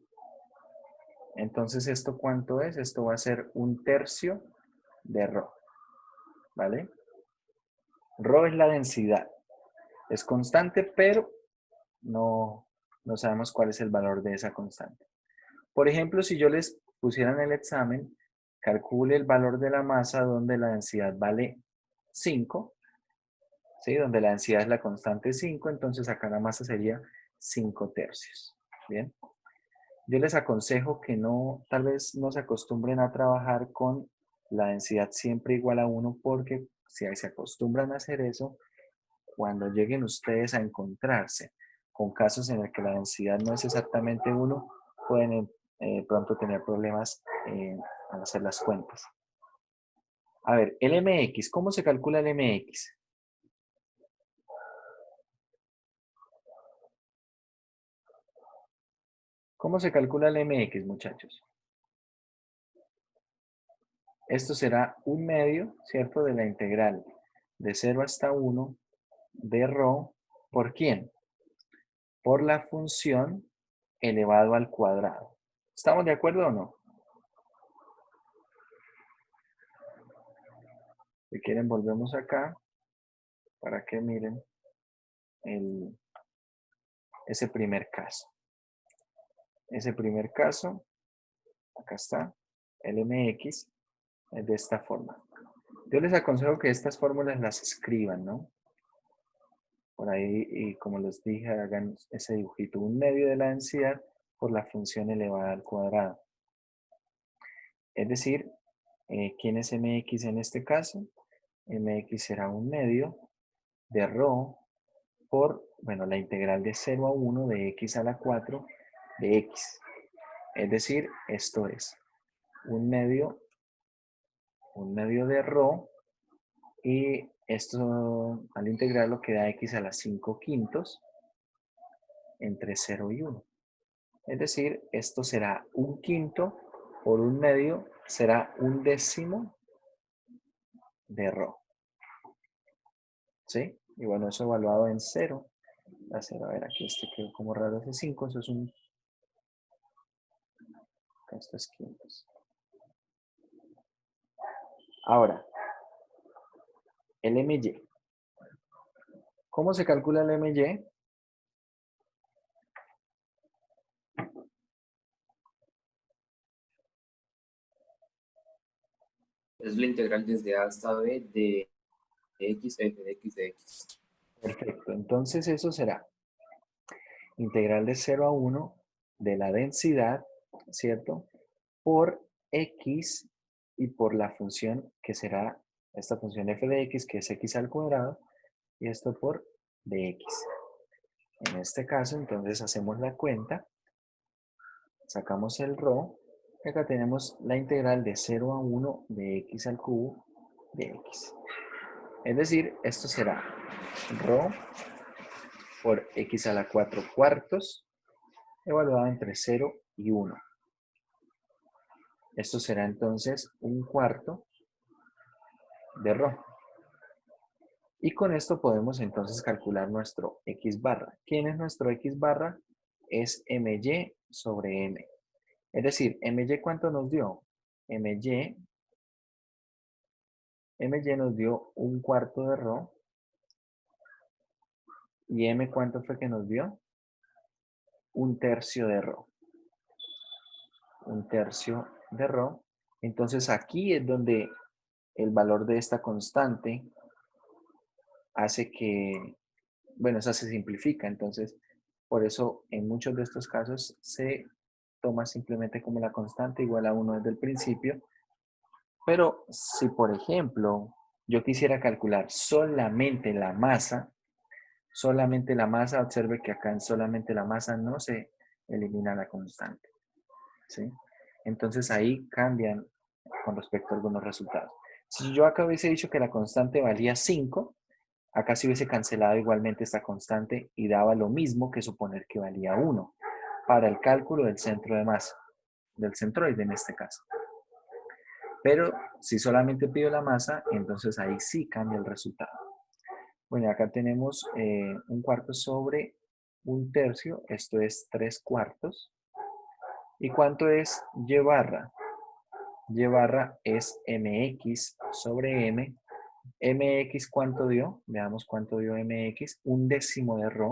Entonces, ¿esto cuánto es? Esto va a ser 1/3 de ρ, ¿vale? Rho es la densidad. Es constante, pero no sabemos cuál es el valor de esa constante. Por ejemplo, si yo les pusiera en el examen calcule el valor de la masa donde la densidad vale 5, ¿sí? Donde la densidad es la constante 5, entonces acá la masa sería 5 tercios. Bien. Yo les aconsejo que no, tal vez no se acostumbren a trabajar con la densidad siempre igual a 1, porque si se acostumbran a hacer eso, cuando lleguen ustedes a encontrarse con casos en el que la densidad no es exactamente 1, pueden pronto tener problemas al hacer las cuentas. A ver, el MX, ¿cómo se calcula el MX? ¿Cómo se calcula el MX, muchachos? Esto será un medio, ¿cierto? De la integral de 0 hasta 1 de ρ, ¿por quién? Por la función elevado al cuadrado. ¿Estamos de acuerdo o no? Si quieren, volvemos acá para que miren ese primer caso. Ese primer caso, acá está, el MX, es de esta forma. Yo les aconsejo que estas fórmulas las escriban, ¿no? Por ahí, y como les dije, hagan ese dibujito, un medio de la densidad por la función elevada al cuadrado. Es decir, ¿quién es MX en este caso? MX será un medio de ρ por, bueno, la integral de 0 a 1 de x a la 4 de x. Es decir, esto es un medio de ρ, y esto al integrarlo queda x a la 5 quintos entre 0 y 1. Es decir, esto será un quinto por un medio, será un décimo de ρ. ¿Sí? Y bueno, eso evaluado en 0. A ver, aquí este quedó como raro ese 5, eso es un... Esto es quintos. Ahora, el MY. ¿Cómo se calcula el MY? Es la integral desde A hasta B de x, f de x de x. Perfecto, entonces eso será integral de 0 a 1 de la densidad, ¿cierto? Por x y por la función que será esta función f de x, que es x al cuadrado, y esto por dx. En este caso, entonces hacemos la cuenta, sacamos el ρ, y acá tenemos la integral de 0 a 1 de x al cubo de x. Es decir, esto será ρ por x a la 4 cuartos, evaluado entre 0 y 1. Esto será entonces un cuarto de ρ. Y con esto podemos entonces calcular nuestro x barra. ¿Quién es nuestro x barra? Es my sobre m. Es decir, my ¿cuánto nos dio? My nos dio un cuarto de ρ. ¿Y m cuánto fue que nos dio? Un tercio de ρ. Un tercio de ρ. Entonces aquí es donde el valor de esta constante hace que, bueno, esa se simplifica. Entonces, por eso en muchos de estos casos se toma simplemente como la constante igual a 1 desde el principio. Pero si, por ejemplo, yo quisiera calcular solamente la masa, observe que acá en solamente la masa no se elimina la constante, ¿sí? Entonces ahí cambian con respecto a algunos resultados. Si yo acá hubiese dicho que la constante valía 5, acá se hubiese cancelado igualmente esta constante y daba lo mismo que suponer que valía 1 para el cálculo del centro de masa, del centroide en este caso. Pero si solamente pido la masa, entonces ahí sí cambia el resultado. Bueno, acá tenemos un cuarto sobre un tercio, esto es 3 cuartos. ¿Y cuánto es y barra? Y barra es mx sobre m. Mx, ¿cuánto dio? Veamos cuánto dio mx. Un décimo de ρ.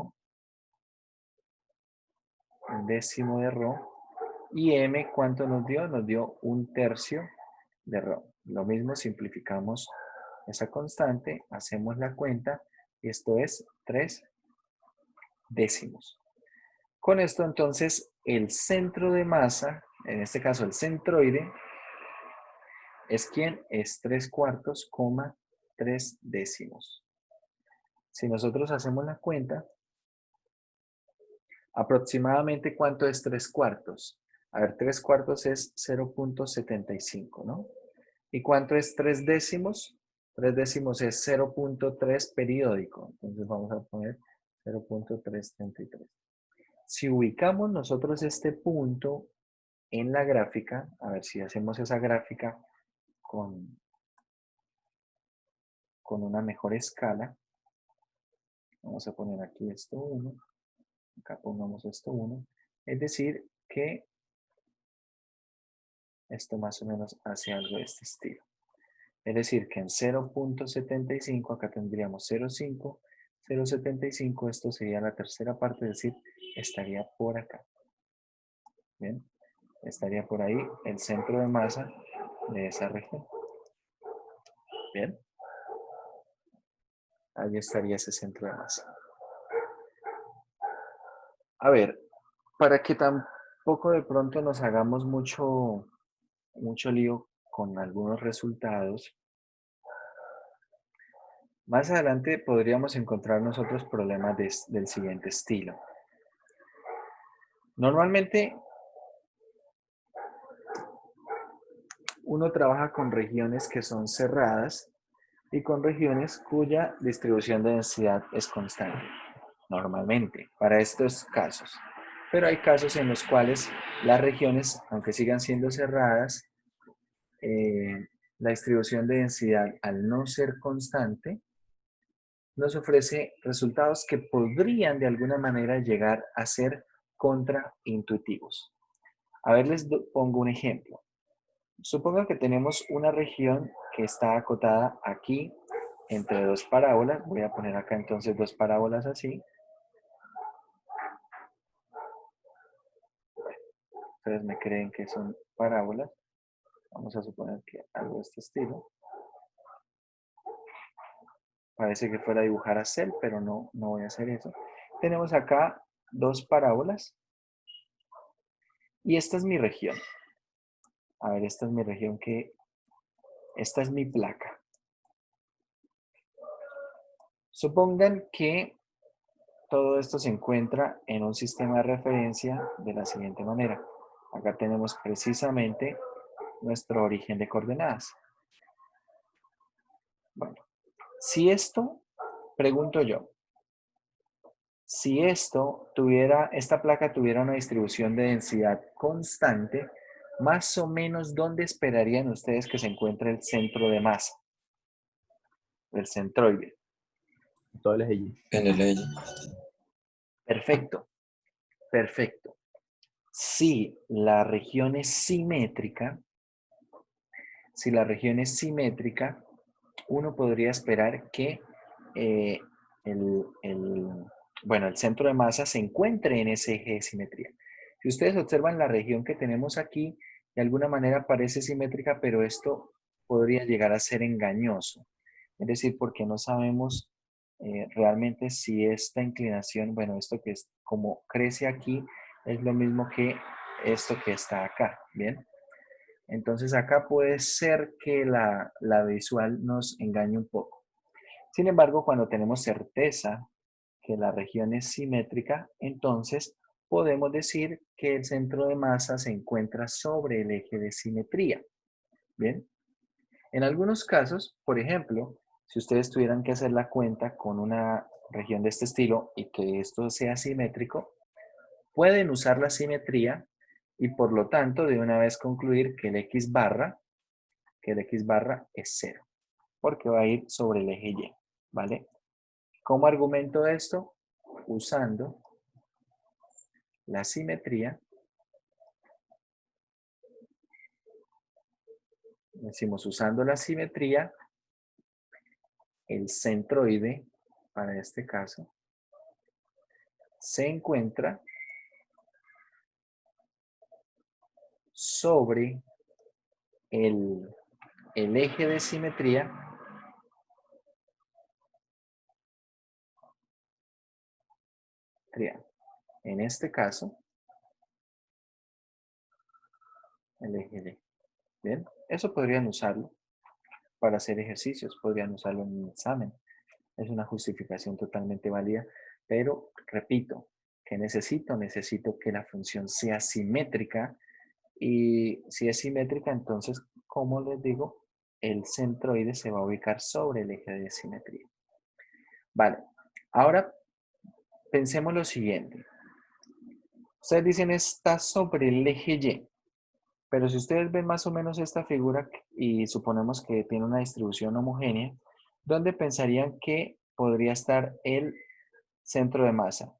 Un décimo de ρ. Y m, ¿cuánto nos dio? Nos dio un tercio Lo mismo, simplificamos esa constante, hacemos la cuenta y esto es 3 décimos. Con esto entonces el centro de masa, en este caso el centroide, es ¿quién? Es 3/4, 3 décimos. Si nosotros hacemos la cuenta, aproximadamente ¿cuánto es 3/4? A ver, 3/4 es 0,75, ¿no? ¿Y cuánto es 3 décimos? 3 décimos es 0,3 periódico. Entonces vamos a poner 0,333. Si ubicamos nosotros este punto en la gráfica, a ver si hacemos esa gráfica con una mejor escala. Vamos a poner aquí esto 1. Acá pongamos esto 1. Es decir, que esto más o menos hace algo de este estilo. Es decir, que en 0,75 acá tendríamos 0,5, 0,75, esto sería la tercera parte, es decir, estaría por acá. Bien, estaría por ahí el centro de masa de esa región. Bien, ahí estaría ese centro de masa. A ver, para que tampoco de pronto nos hagamos mucho lío con algunos resultados, más adelante podríamos encontrarnos otros problemas del siguiente estilo. Normalmente uno trabaja con regiones que son cerradas y con regiones cuya distribución de densidad es constante, normalmente, para estos casos. Pero hay casos en los cuales las regiones, aunque sigan siendo cerradas, la distribución de densidad, al no ser constante, nos ofrece resultados que podrían de alguna manera llegar a ser contraintuitivos. A ver, les pongo un ejemplo. Supongo que tenemos una región que está acotada aquí entre dos parábolas. Voy a poner acá entonces dos parábolas así. Ustedes me creen que son parábolas. Vamos a suponer que algo de este estilo. Parece que fuera a dibujar a Cell, pero no voy a hacer eso. Tenemos acá dos parábolas. Y esta es mi región. A ver, esta es mi región esta es mi placa. Supongan que todo esto se encuentra en un sistema de referencia de la siguiente manera. Acá tenemos precisamente nuestro origen de coordenadas. Bueno, si esto, pregunto yo, si esta placa tuviera una distribución de densidad constante, más o menos, ¿dónde esperarían ustedes que se encuentre el centro de masa? El centroide. Todo el eje. En el eje. Perfecto, perfecto. Si la región es simétrica, uno podría esperar que eh, el, el centro de masa se encuentre en ese eje de simetría. Si ustedes observan la región que tenemos aquí, de alguna manera parece simétrica, pero esto podría llegar a ser engañoso. Es decir, porque no sabemos realmente si esta inclinación, bueno, esto que es como crece aquí, es lo mismo que esto que está acá, ¿bien? Entonces acá puede ser que la visual nos engañe un poco. Sin embargo, cuando tenemos certeza que la región es simétrica, entonces podemos decir que el centro de masa se encuentra sobre el eje de simetría. ¿Bien? En algunos casos, por ejemplo, si ustedes tuvieran que hacer la cuenta con una región de este estilo y que esto sea simétrico, pueden usar la simetría y por lo tanto de una vez concluir que el x barra es 0, porque va a ir sobre el eje Y, ¿vale? ¿Cómo argumento esto? Usando la simetría. Decimos, usando la simetría, el centroide, para este caso, se encuentra sobre el el eje de simetría en este caso, el eje D. Bien, eso podrían usarlo para hacer ejercicios, podrían usarlo en un examen. Es una justificación totalmente válida, pero repito, ¿qué necesito? Necesito que la función sea simétrica y si es simétrica, entonces, como les digo, el centroide se va a ubicar sobre el eje de simetría. Vale, ahora pensemos lo siguiente. Ustedes dicen está sobre el eje Y, pero si ustedes ven más o menos esta figura y suponemos que tiene una distribución homogénea, ¿dónde pensarían que podría estar el centro de masa?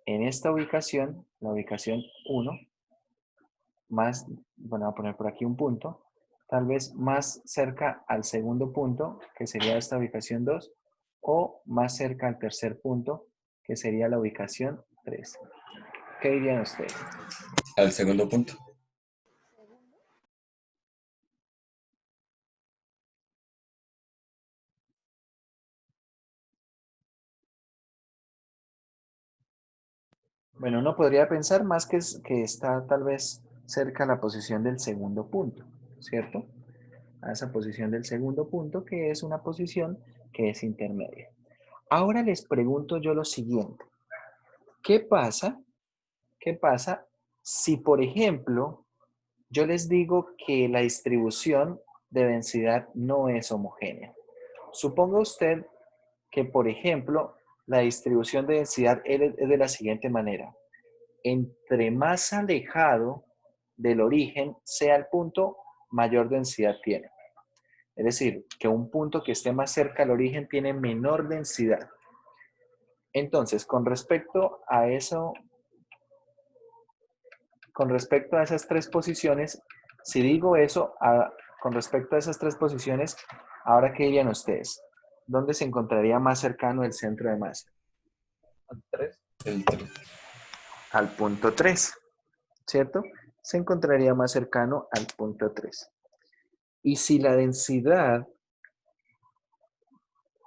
En esta ubicación, la ubicación 1, más, bueno, voy a poner por aquí un punto, tal vez más cerca al segundo punto, que sería esta ubicación 2, o más cerca al tercer punto, que sería la ubicación 3. ¿Qué dirían ustedes? Al segundo punto. Bueno, uno podría pensar más que está tal vez cerca a la posición del segundo punto, ¿cierto? A esa posición del segundo punto, que es una posición que es intermedia. Ahora les pregunto yo lo siguiente. ¿Qué pasa? ¿Qué pasa si, por ejemplo, yo les digo que la distribución de densidad no es homogénea? Suponga usted que, por ejemplo, la distribución de densidad es de la siguiente manera. Entre más alejado del origen sea el punto, mayor densidad tiene. Es decir, que un punto que esté más cerca al origen tiene menor densidad. Entonces, con respecto a eso, con respecto a esas tres posiciones, si digo eso, con respecto a esas tres posiciones, ahora qué dirían ustedes? ¿Dónde se encontraría más cercano el centro de masa? El 3. Al punto 3, ¿cierto? Se encontraría más cercano al punto 3. Y si la densidad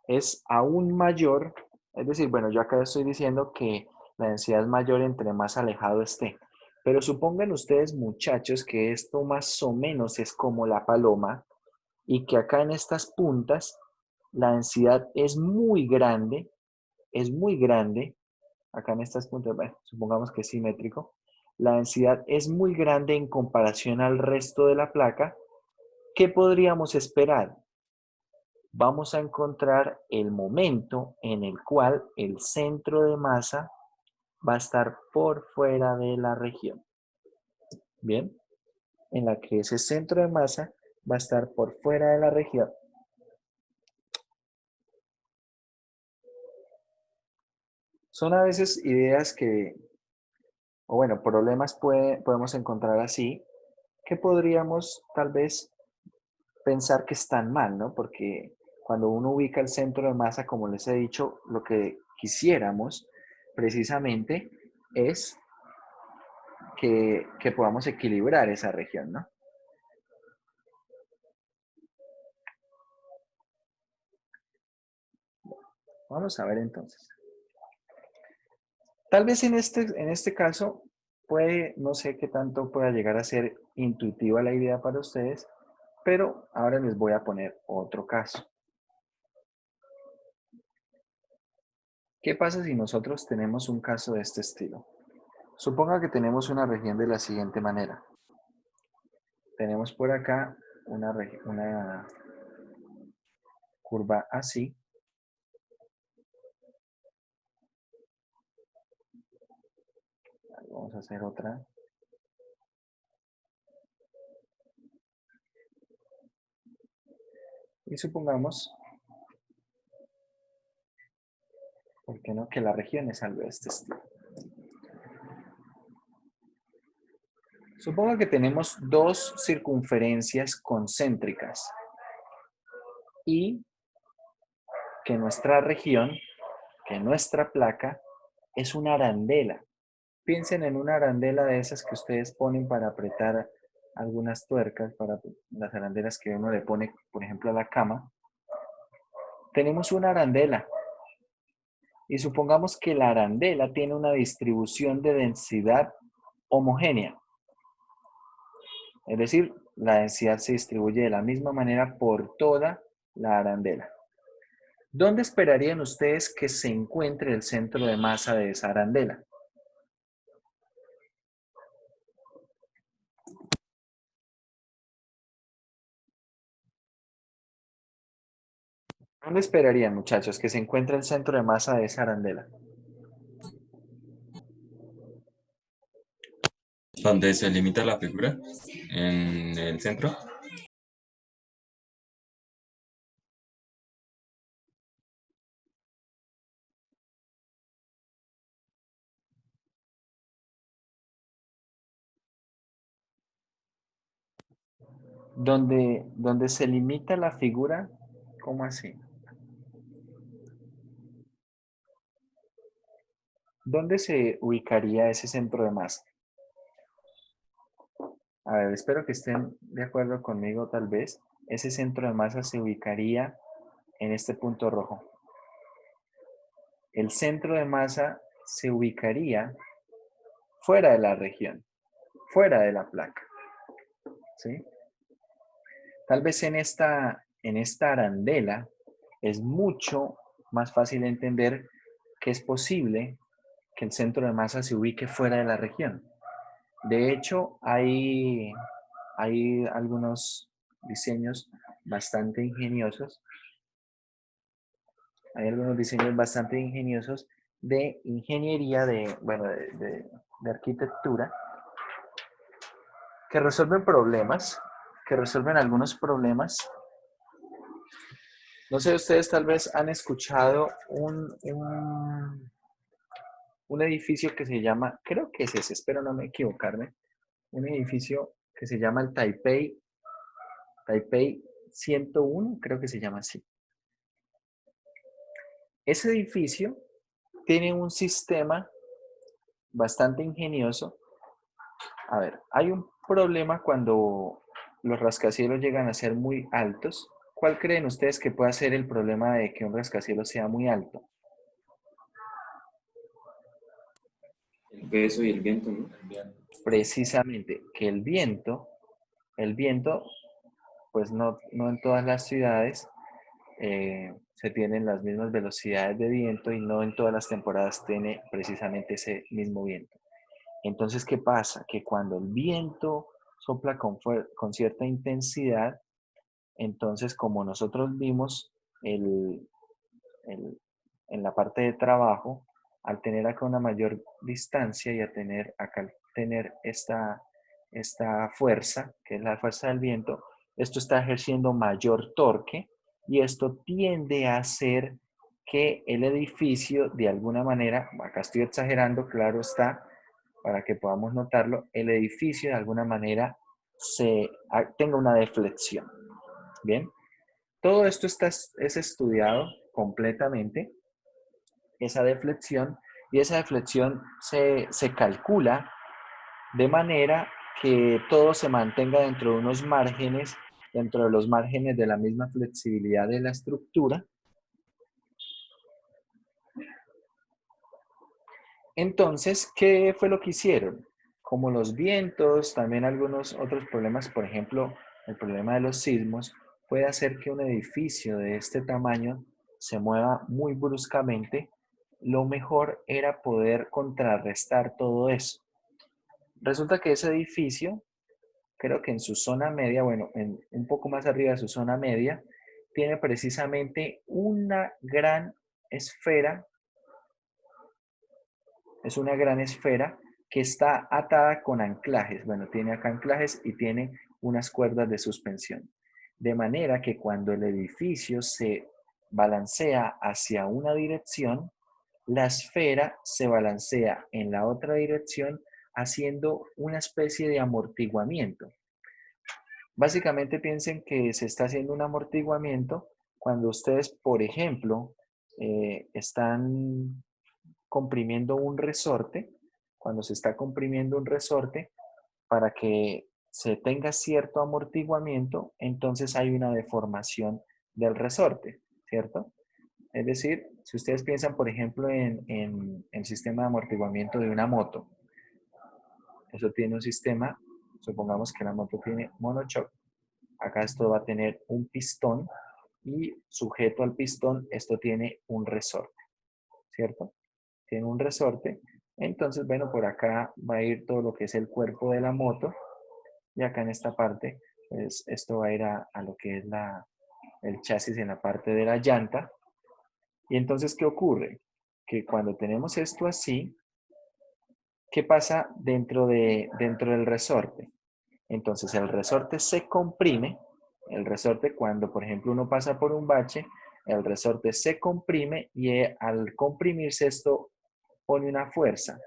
es aún mayor, es decir, bueno, yo acá estoy diciendo que la densidad es mayor entre más alejado esté. Pero supongan ustedes, muchachos, que esto más o menos es como la paloma y que acá en estas puntas la densidad es muy grande, acá en estas puntas, bueno, supongamos que es simétrico, la densidad es muy grande en comparación al resto de la placa. ¿Qué podríamos esperar? Vamos a encontrar el momento en el cual el centro de masa va a estar por fuera de la región. Bien, en la que ese centro de masa va a estar por fuera de la región. Son a veces ideas que, o bueno, problemas podemos encontrar así, que podríamos tal vez pensar que están mal, ¿no? Porque cuando uno ubica el centro de masa, como les he dicho, lo que quisiéramos precisamente es que podamos equilibrar esa región, ¿no? Vamos a ver entonces. Tal vez en este caso puede, no sé qué tanto pueda llegar a ser intuitiva la idea para ustedes, pero ahora les voy a poner otro caso. ¿Qué pasa si nosotros tenemos un caso de este estilo? Suponga que tenemos una región de la siguiente manera. Tenemos por acá una curva así. Vamos a hacer otra. Y supongamos, ¿por qué no? Que la región es algo de este estilo. Suponga que tenemos dos circunferencias concéntricas y que nuestra región, que nuestra placa, es una arandela. Piensen en una arandela de esas que ustedes ponen para apretar algunas tuercas para las arandelas que uno le pone, por ejemplo, a la cama. Tenemos una arandela y supongamos que la arandela tiene una distribución de densidad homogénea. Es decir, la densidad se distribuye de la misma manera por toda la arandela. ¿Dónde esperarían ustedes que se encuentre el centro de masa de esa arandela? ¿Dónde esperarían, muchachos, que se encuentre el centro de masa de esa arandela? ¿Dónde se limita la figura? En el centro. ¿Donde se limita la figura? ¿Cómo así? ¿Dónde se ubicaría ese centro de masa? A ver, espero que estén de acuerdo conmigo tal vez. Ese centro de masa se ubicaría en este punto rojo. El centro de masa se ubicaría fuera de la región, fuera de la placa. ¿Sí? Tal vez en esta arandela es mucho más fácil entender que es posible que el centro de masa se ubique fuera de la región. De hecho, hay algunos diseños bastante ingeniosos. Hay algunos diseños bastante ingeniosos de ingeniería, de arquitectura, que resuelven problemas, que resuelven algunos problemas. No sé, ustedes tal vez han escuchado un edificio que se llama, creo que es ese, espero no me equivocarme, un edificio que se llama el Taipei 101, creo que se llama así. Ese edificio tiene un sistema bastante ingenioso. A ver, hay un problema cuando los rascacielos llegan a ser muy altos. ¿Cuál creen ustedes que puede ser el problema de que un rascacielos sea muy alto? El peso y el viento, ¿no? Precisamente que el viento, pues no en todas las ciudades se tienen las mismas velocidades de viento y no en todas las temporadas tiene precisamente ese mismo viento. Entonces, ¿qué pasa? Que cuando el viento sopla con cierta intensidad, entonces como nosotros vimos el- en la parte de trabajo, al tener acá una mayor distancia y al tener esta fuerza, que es la fuerza del viento, esto está ejerciendo mayor torque y esto tiende a hacer que el edificio, de alguna manera, acá estoy exagerando, claro está, para que podamos notarlo, el edificio de alguna manera tenga una deflexión. Bien, todo esto es estudiado completamente, esa deflexión, y esa deflexión se calcula de manera que todo se mantenga dentro de unos márgenes, dentro de los márgenes de la misma flexibilidad de la estructura. Entonces, ¿qué fue lo que hicieron? Como los vientos, también algunos otros problemas, por ejemplo, el problema de los sismos, puede hacer que un edificio de este tamaño se mueva muy bruscamente. Lo mejor era poder contrarrestar todo eso. Resulta que ese edificio, creo que en su zona media, bueno, un poco más arriba de su zona media, tiene precisamente una gran esfera. Es una gran esfera que está atada con anclajes. Bueno, tiene acá anclajes y tiene unas cuerdas de suspensión. De manera que cuando el edificio se balancea hacia una dirección, la esfera se balancea en la otra dirección haciendo una especie de amortiguamiento. Básicamente piensen que se está haciendo un amortiguamiento cuando ustedes, por ejemplo, están comprimiendo un resorte, cuando se está comprimiendo un resorte para que se tenga cierto amortiguamiento, entonces hay una deformación del resorte, ¿cierto? Es decir, si ustedes piensan, por ejemplo, en el sistema de amortiguamiento de una moto, eso tiene un sistema, supongamos que la moto tiene monochoque. Acá esto va a tener un pistón y sujeto al pistón esto tiene un resorte, ¿cierto? Tiene un resorte. Entonces, bueno, por acá va a ir todo lo que es el cuerpo de la moto y acá en esta parte, pues esto va a ir a lo que es el chasis en la parte de la llanta. Y entonces, ¿qué ocurre? Que cuando tenemos esto así, ¿qué pasa dentro del resorte? Entonces el resorte se comprime, el resorte cuando por ejemplo uno pasa por un bache, el resorte se comprime y al comprimirse esto pone una fuerza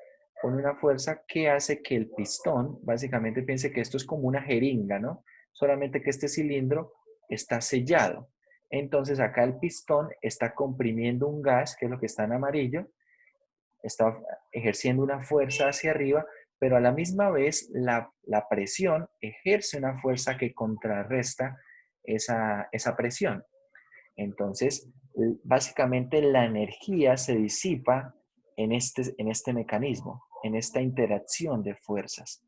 que hace que el pistón, básicamente piense que esto es como una jeringa, ¿no? Solamente que este cilindro está sellado. Entonces acá el pistón está comprimiendo un gas, que es lo que está en amarillo, está ejerciendo una fuerza hacia arriba, pero a la misma vez la presión ejerce una fuerza que contrarresta esa presión. Entonces, básicamente la energía se disipa en este mecanismo, en esta interacción de fuerzas.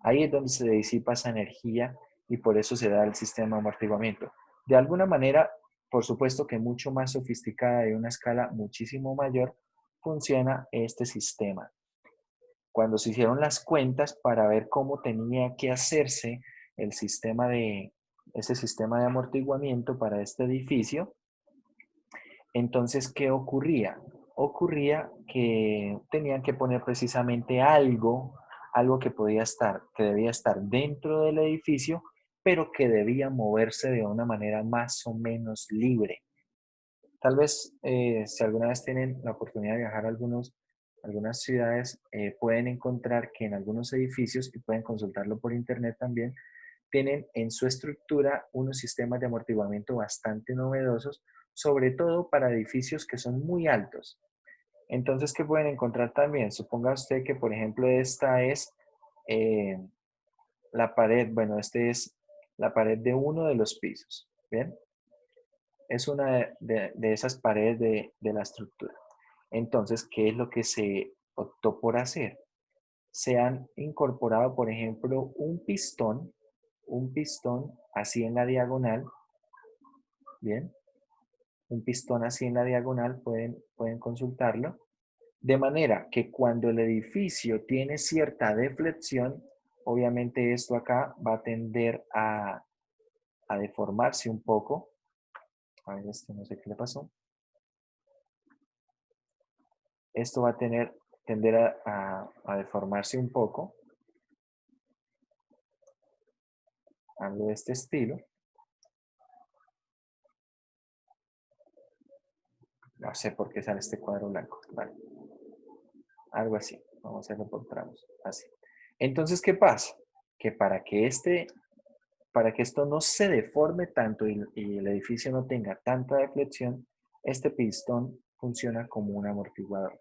Ahí es donde se disipa esa energía y por eso se da el sistema de amortiguamiento. De alguna manera, por supuesto que mucho más sofisticada y una escala muchísimo mayor, funciona este sistema. Cuando se hicieron las cuentas para ver cómo tenía que hacerse ese sistema de amortiguamiento para este edificio, entonces, ¿qué ocurría? Ocurría que tenían que poner precisamente algo que podía estar, que debía estar dentro del edificio, pero que debía moverse de una manera más o menos libre. Tal vez, si alguna vez tienen la oportunidad de viajar a algunas ciudades, pueden encontrar que en algunos edificios, y pueden consultarlo por internet también, tienen en su estructura unos sistemas de amortiguamiento bastante novedosos, sobre todo para edificios que son muy altos. Entonces, ¿qué pueden encontrar también? Suponga usted que, por ejemplo, esta es eh, la pared, bueno, este es la pared de uno de los pisos, ¿bien? Es una de esas paredes de la estructura. Entonces, ¿qué es lo que se optó por hacer? Se han incorporado, por ejemplo, un pistón así en la diagonal, ¿bien? Un pistón así en la diagonal, pueden consultarlo, de manera que cuando el edificio tiene cierta deflexión, obviamente esto acá va a tender a deformarse un poco. A ver, esto no sé qué le pasó. Esto va a tender a deformarse un poco, algo de este estilo. No sé por qué sale este cuadro blanco. Vale. Algo así. Vamos a hacerlo por tramos. Así. Entonces, ¿qué pasa? Que para que esto no se deforme tanto y el edificio no tenga tanta deflexión, este pistón funciona como un amortiguador.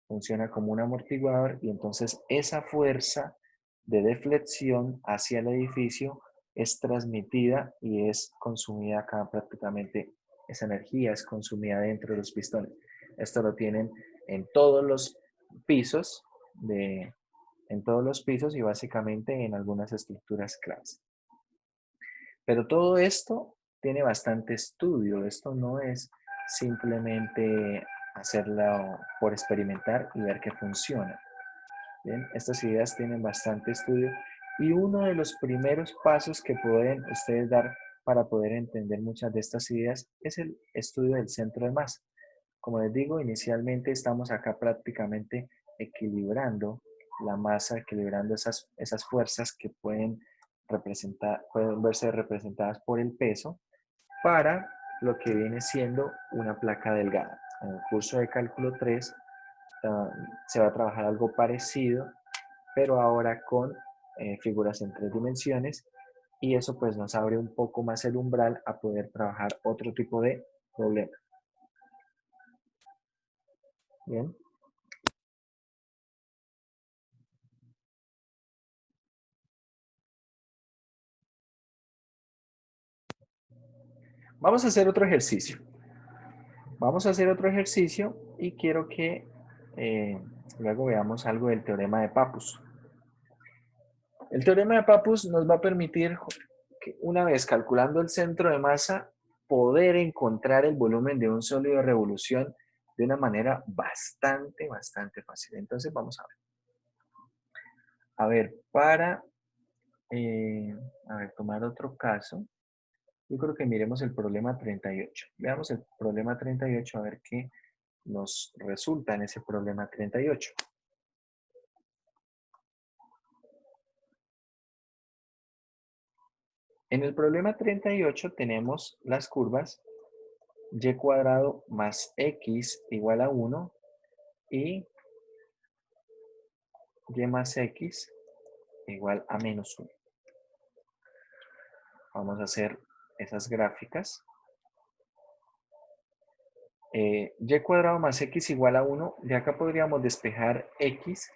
Funciona como un amortiguador y entonces esa fuerza de deflexión hacia el edificio es transmitida y es consumida acá prácticamente, esa energía es consumida dentro de los pistones. Esto lo tienen en todos los pisos en todos los pisos y básicamente en algunas estructuras claves. Pero todo esto tiene bastante estudio. Esto no es simplemente hacerlo por experimentar y ver que funciona. Bien, estas ideas tienen bastante estudio y uno de los primeros pasos que pueden ustedes dar para poder entender muchas de estas ideas es el estudio del centro de masa. Como les digo, inicialmente estamos acá prácticamente equilibrando la masa, equilibrando esas fuerzas que pueden verse representadas por el peso para lo que viene siendo una placa delgada. En el curso de cálculo 3 se va a trabajar algo parecido, pero ahora con figuras en 3 dimensiones y eso pues nos abre un poco más el umbral a poder trabajar otro tipo de problema. Bien. Vamos a hacer otro ejercicio. Vamos a hacer otro ejercicio y quiero que luego veamos algo del teorema de Pappus. El teorema de Pappus nos va a permitir, que una vez calculando el centro de masa, poder encontrar el volumen de un sólido de revolución de una manera bastante fácil. Entonces vamos a ver. A ver, para tomar otro caso, yo creo que miremos el problema 38. Veamos el problema 38 a ver qué nos resulta en ese problema 38. En el problema 38 tenemos las curvas y cuadrado más x igual a 1 y y más x igual a menos 1. Vamos a hacer esas gráficas. Y cuadrado más x igual a 1, de acá podríamos despejar x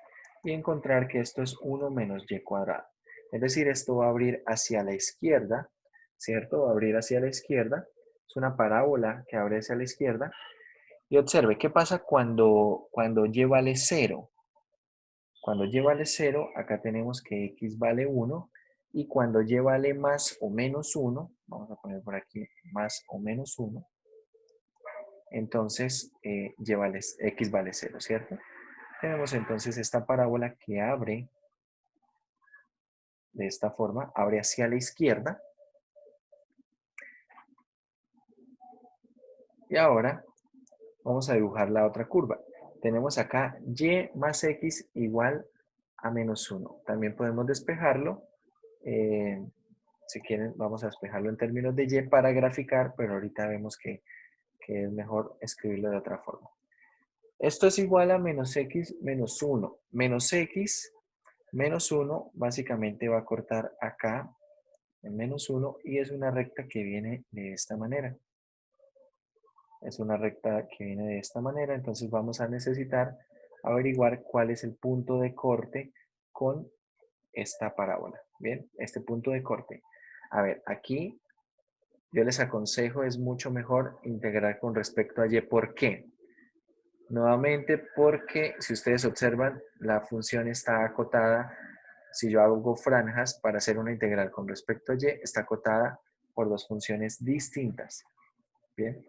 y encontrar que esto es 1 menos y cuadrado. Es decir, esto va a abrir hacia la izquierda, ¿cierto? Va a abrir hacia la izquierda. Es una parábola que abre hacia la izquierda. Y observe, ¿qué pasa cuando y vale 0? Cuando y vale 0, acá tenemos que x vale 1. Y cuando y vale más o menos 1, vamos a poner por aquí más o menos 1, entonces x vale 0, ¿cierto? Tenemos entonces esta parábola que abre de esta forma, abre hacia la izquierda. Y ahora vamos a dibujar la otra curva. Tenemos acá y más x igual a menos 1. También podemos despejarlo. Si quieren, vamos a despejarlo en términos de y para graficar, pero ahorita vemos que es mejor escribirlo de otra forma. Esto es igual a menos x menos 1. Menos x menos 1 básicamente va a cortar acá en menos 1 y es una recta que viene de esta manera. Es una recta que viene de esta manera, entonces vamos a necesitar averiguar cuál es el punto de corte con esta parábola. Bien, este punto de corte. A ver, aquí yo les aconsejo, es mucho mejor integrar con respecto a y. ¿Por qué? Nuevamente porque si ustedes observan, la función está acotada. Si yo hago franjas para hacer una integral con respecto a y, está acotada por dos funciones distintas. Bien.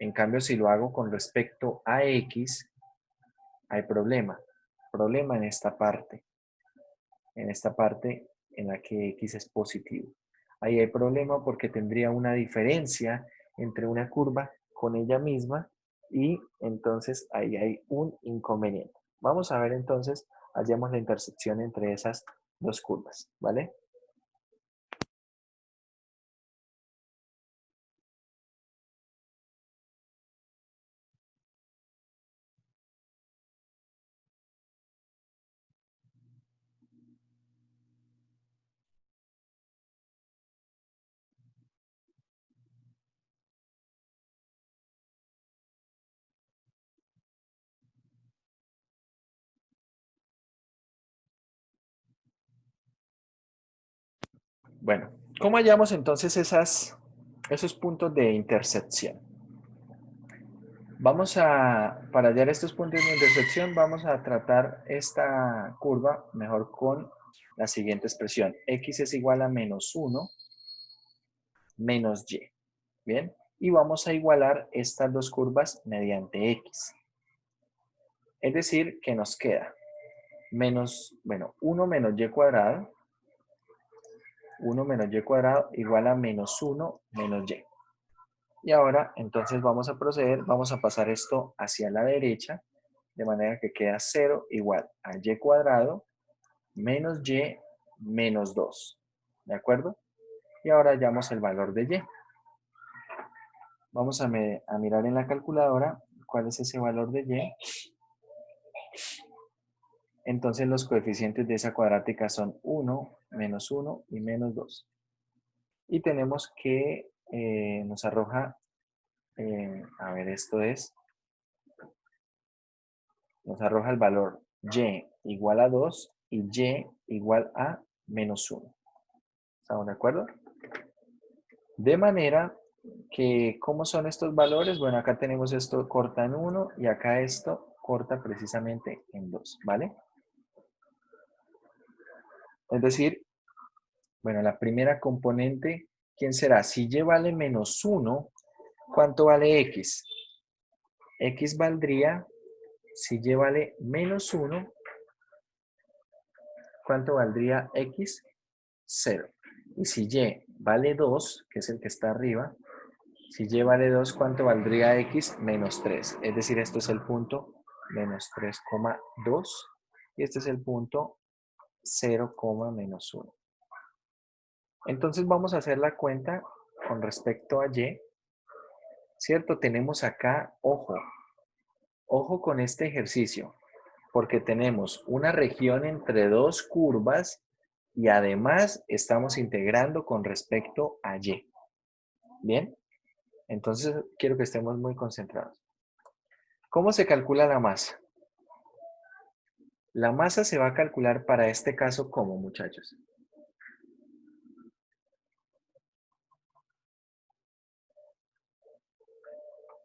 En cambio, si lo hago con respecto a x, hay problema. Problema en esta parte. En esta parte en la que x es positivo. Ahí hay problema porque tendría una diferencia entre una curva con ella misma y entonces ahí hay un inconveniente. Vamos a ver entonces, hallamos la intersección entre esas dos curvas, ¿vale? Bueno, ¿cómo hallamos entonces esos puntos de intersección? Para hallar estos puntos de intersección, vamos a tratar esta curva mejor con la siguiente expresión. X es igual a menos 1 menos y. ¿Bien? Y vamos a igualar estas dos curvas mediante x. Es decir, que nos queda 1 menos y cuadrado. 1 menos y cuadrado igual a menos 1 menos y. Y ahora, entonces vamos a proceder, vamos a pasar esto hacia la derecha, de manera que queda 0 igual a y cuadrado menos y menos 2. ¿De acuerdo? Y ahora hallamos el valor de y. Vamos a mirar en la calculadora cuál es ese valor de y. Entonces los coeficientes de esa cuadrática son 1, menos 1 y menos 2. Y tenemos que nos arroja, a ver, nos arroja el valor y igual a 2 y y igual a menos 1. ¿Estamos de acuerdo? De manera ¿cómo son estos valores? Bueno, acá tenemos esto corta en 1 y acá esto corta precisamente en 2, ¿vale? Es decir, bueno, la primera componente, ¿quién será? Si y vale menos 1, ¿cuánto vale x? X valdría, si y vale menos 1, ¿cuánto valdría x? 0. Y si y vale 2, que es el que está arriba, si y vale 2, ¿cuánto valdría x? Menos 3. Es decir, esto es el punto menos 3,2 y este es el punto 0, menos 1. Entonces vamos a hacer la cuenta con respecto a y, ¿cierto? Tenemos acá, ojo con este ejercicio, porque tenemos una región entre dos curvas y además estamos integrando con respecto a y. ¿Bien? Entonces quiero que estemos muy concentrados. ¿Cómo se calcula la masa? La masa se va a calcular para este caso ¿cómo, muchachos?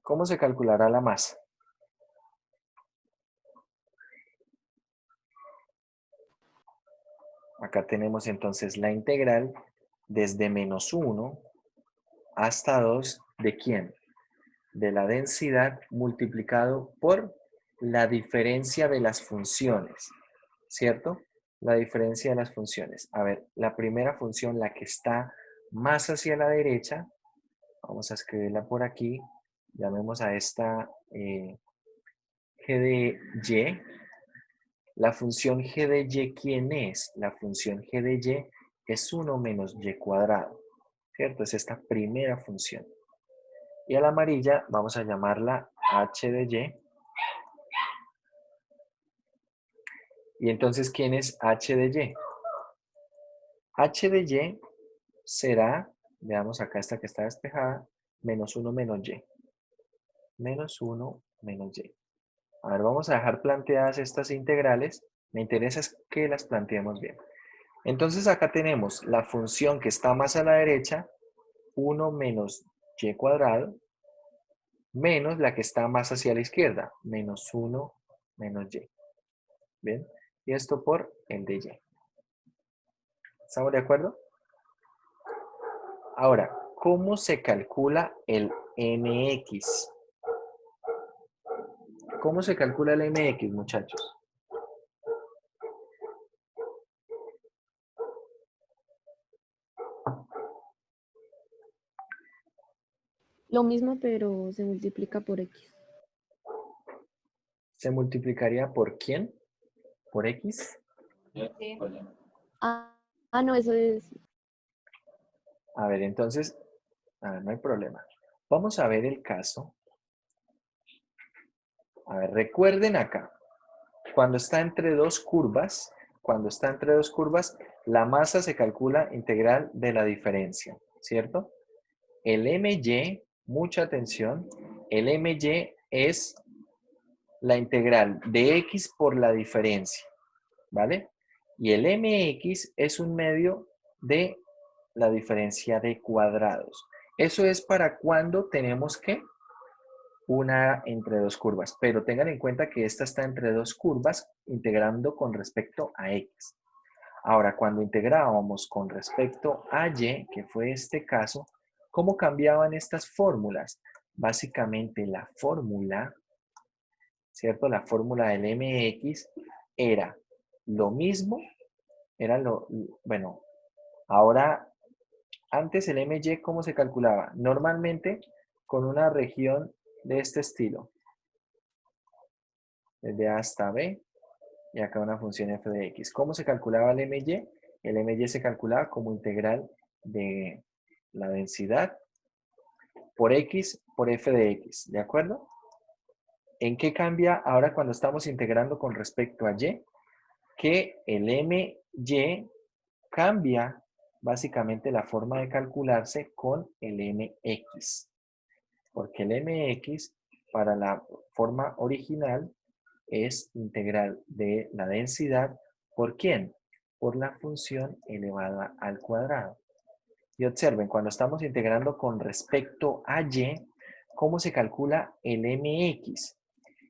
¿Cómo se calculará la masa? Acá tenemos entonces la integral desde menos 1 hasta 2, ¿de quién? De la densidad multiplicado por la diferencia de las funciones, ¿cierto? La diferencia de las funciones. A ver, la primera función, la que está más hacia la derecha, vamos a escribirla por aquí, llamemos a esta g de y. La función g de y, ¿quién es? La función g de y es 1 menos y cuadrado, ¿cierto? Es esta primera función. Y a la amarilla vamos a llamarla h de y. Y entonces, ¿quién es h de y? H de y será, veamos acá esta que está despejada, menos 1 menos y. Menos 1 menos y. A ver, vamos a dejar planteadas estas integrales. Me interesa es que las planteemos bien. Entonces acá tenemos la función que está más a la derecha, 1 menos y cuadrado, menos la que está más hacia la izquierda, menos 1 menos y. ¿Bien? Y esto por el de y. ¿Estamos de acuerdo? Ahora, ¿cómo se calcula el mx? ¿Cómo se calcula el mx, muchachos? Lo mismo, pero se multiplica por X. ¿Se multiplicaría por quién? ¿Por x? Sí. No, eso es. A ver, entonces, a ver, no hay problema. Vamos a ver el caso. A ver, recuerden acá, cuando está entre dos curvas, la masa se calcula integral de la diferencia, ¿cierto? El my, mucha atención, el my es la integral de x por la diferencia, ¿vale? Y el mx es un medio de la diferencia de cuadrados. Eso es para cuando tenemos que una entre dos curvas, pero tengan en cuenta que esta está entre dos curvas integrando con respecto a x. Ahora, cuando integrábamos con respecto a y, que fue este caso, ¿cómo cambiaban estas fórmulas? Básicamente la fórmula, ¿cierto? La fórmula del mx era lo mismo, bueno, ahora, antes el my, ¿cómo se calculaba? Normalmente con una región de este estilo, desde A hasta B, y acá una función f de x. ¿Cómo se calculaba el my? El my se calculaba como integral de la densidad por x por f de x, ¿de acuerdo? ¿En qué cambia ahora cuando estamos integrando con respecto a y? Que el my cambia básicamente la forma de calcularse con el mx. Porque el mx para la forma original es integral de la densidad, ¿por quién? Por la función elevada al cuadrado. Y observen, cuando estamos integrando con respecto a y, ¿cómo se calcula el mx?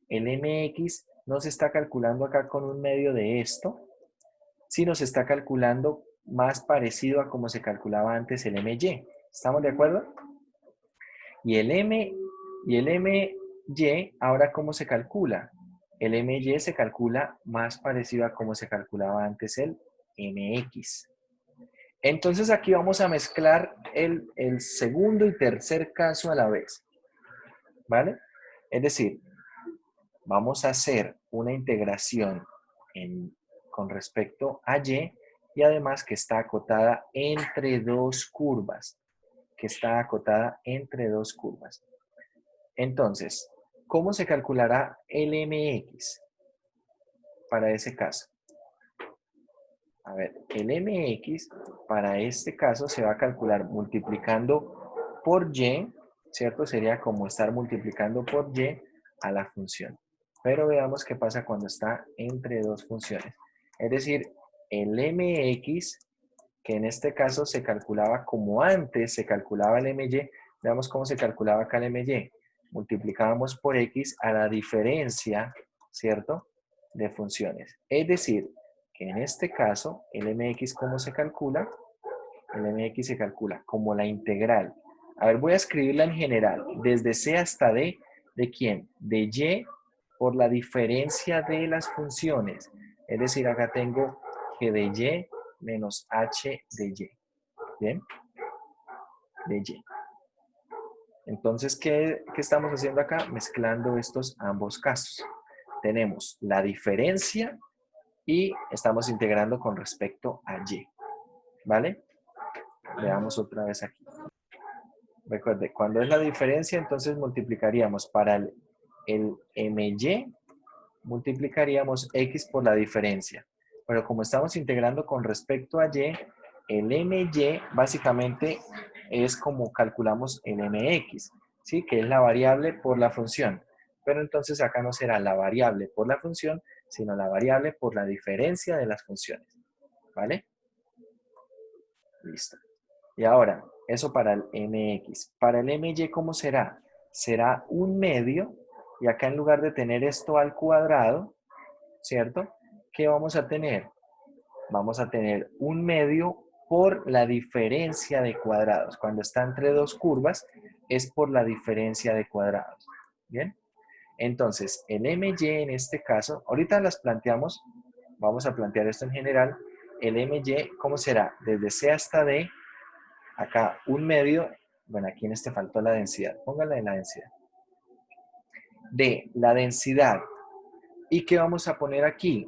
El mx no se está calculando acá con un medio de esto, sino se está calculando más parecido a como se calculaba antes el my. ¿Estamos de acuerdo? Y el my, ahora ¿cómo se calcula? El my se calcula más parecido a como se calculaba antes el mx. Entonces aquí vamos a mezclar el segundo y tercer caso a la vez. ¿Vale? Es decir, vamos a hacer una integración con respecto a y además que está acotada entre dos curvas. Entonces, ¿cómo se calculará el mx para ese caso? A ver, el mx para este caso se va a calcular multiplicando por y, ¿cierto? Sería como estar multiplicando por y a la función. Pero veamos qué pasa cuando está entre dos funciones. Es decir, el mx, que en este caso se calculaba como antes se calculaba el my, veamos cómo se calculaba acá el my. Multiplicábamos por x a la diferencia, ¿cierto?, de funciones. Es decir, que en este caso, el mx, ¿cómo se calcula? El mx se calcula como la integral. A ver, voy a escribirla en general. Desde c hasta d, ¿de quién? De y por la diferencia de las funciones. Es decir, acá tengo g de y menos h de y. ¿Bien? De y. Entonces, ¿qué estamos haciendo acá? Mezclando estos ambos casos. Tenemos la diferencia y estamos integrando con respecto a y. ¿Vale? Veamos otra vez aquí. Recuerde, cuando es la diferencia, entonces multiplicaríamos para el my, multiplicaríamos x por la diferencia. Pero como estamos integrando con respecto a y, el my básicamente es como calculamos el mx, ¿sí? Que es la variable por la función. Pero entonces acá no será la variable por la función, sino la variable por la diferencia de las funciones. ¿Vale? Listo. Y ahora, eso para el mx. Para el my, ¿cómo será? Será un medio, y acá en lugar de tener esto al cuadrado, ¿cierto? ¿Qué vamos a tener? Vamos a tener un medio por la diferencia de cuadrados. Cuando está entre dos curvas, es por la diferencia de cuadrados. ¿Bien? Entonces, el my en este caso, ahorita las planteamos, vamos a plantear esto en general. El my, ¿cómo será? Desde c hasta d, acá un medio, bueno, aquí en este faltó la densidad, póngala en la densidad. De la densidad. ¿Y qué vamos a poner aquí?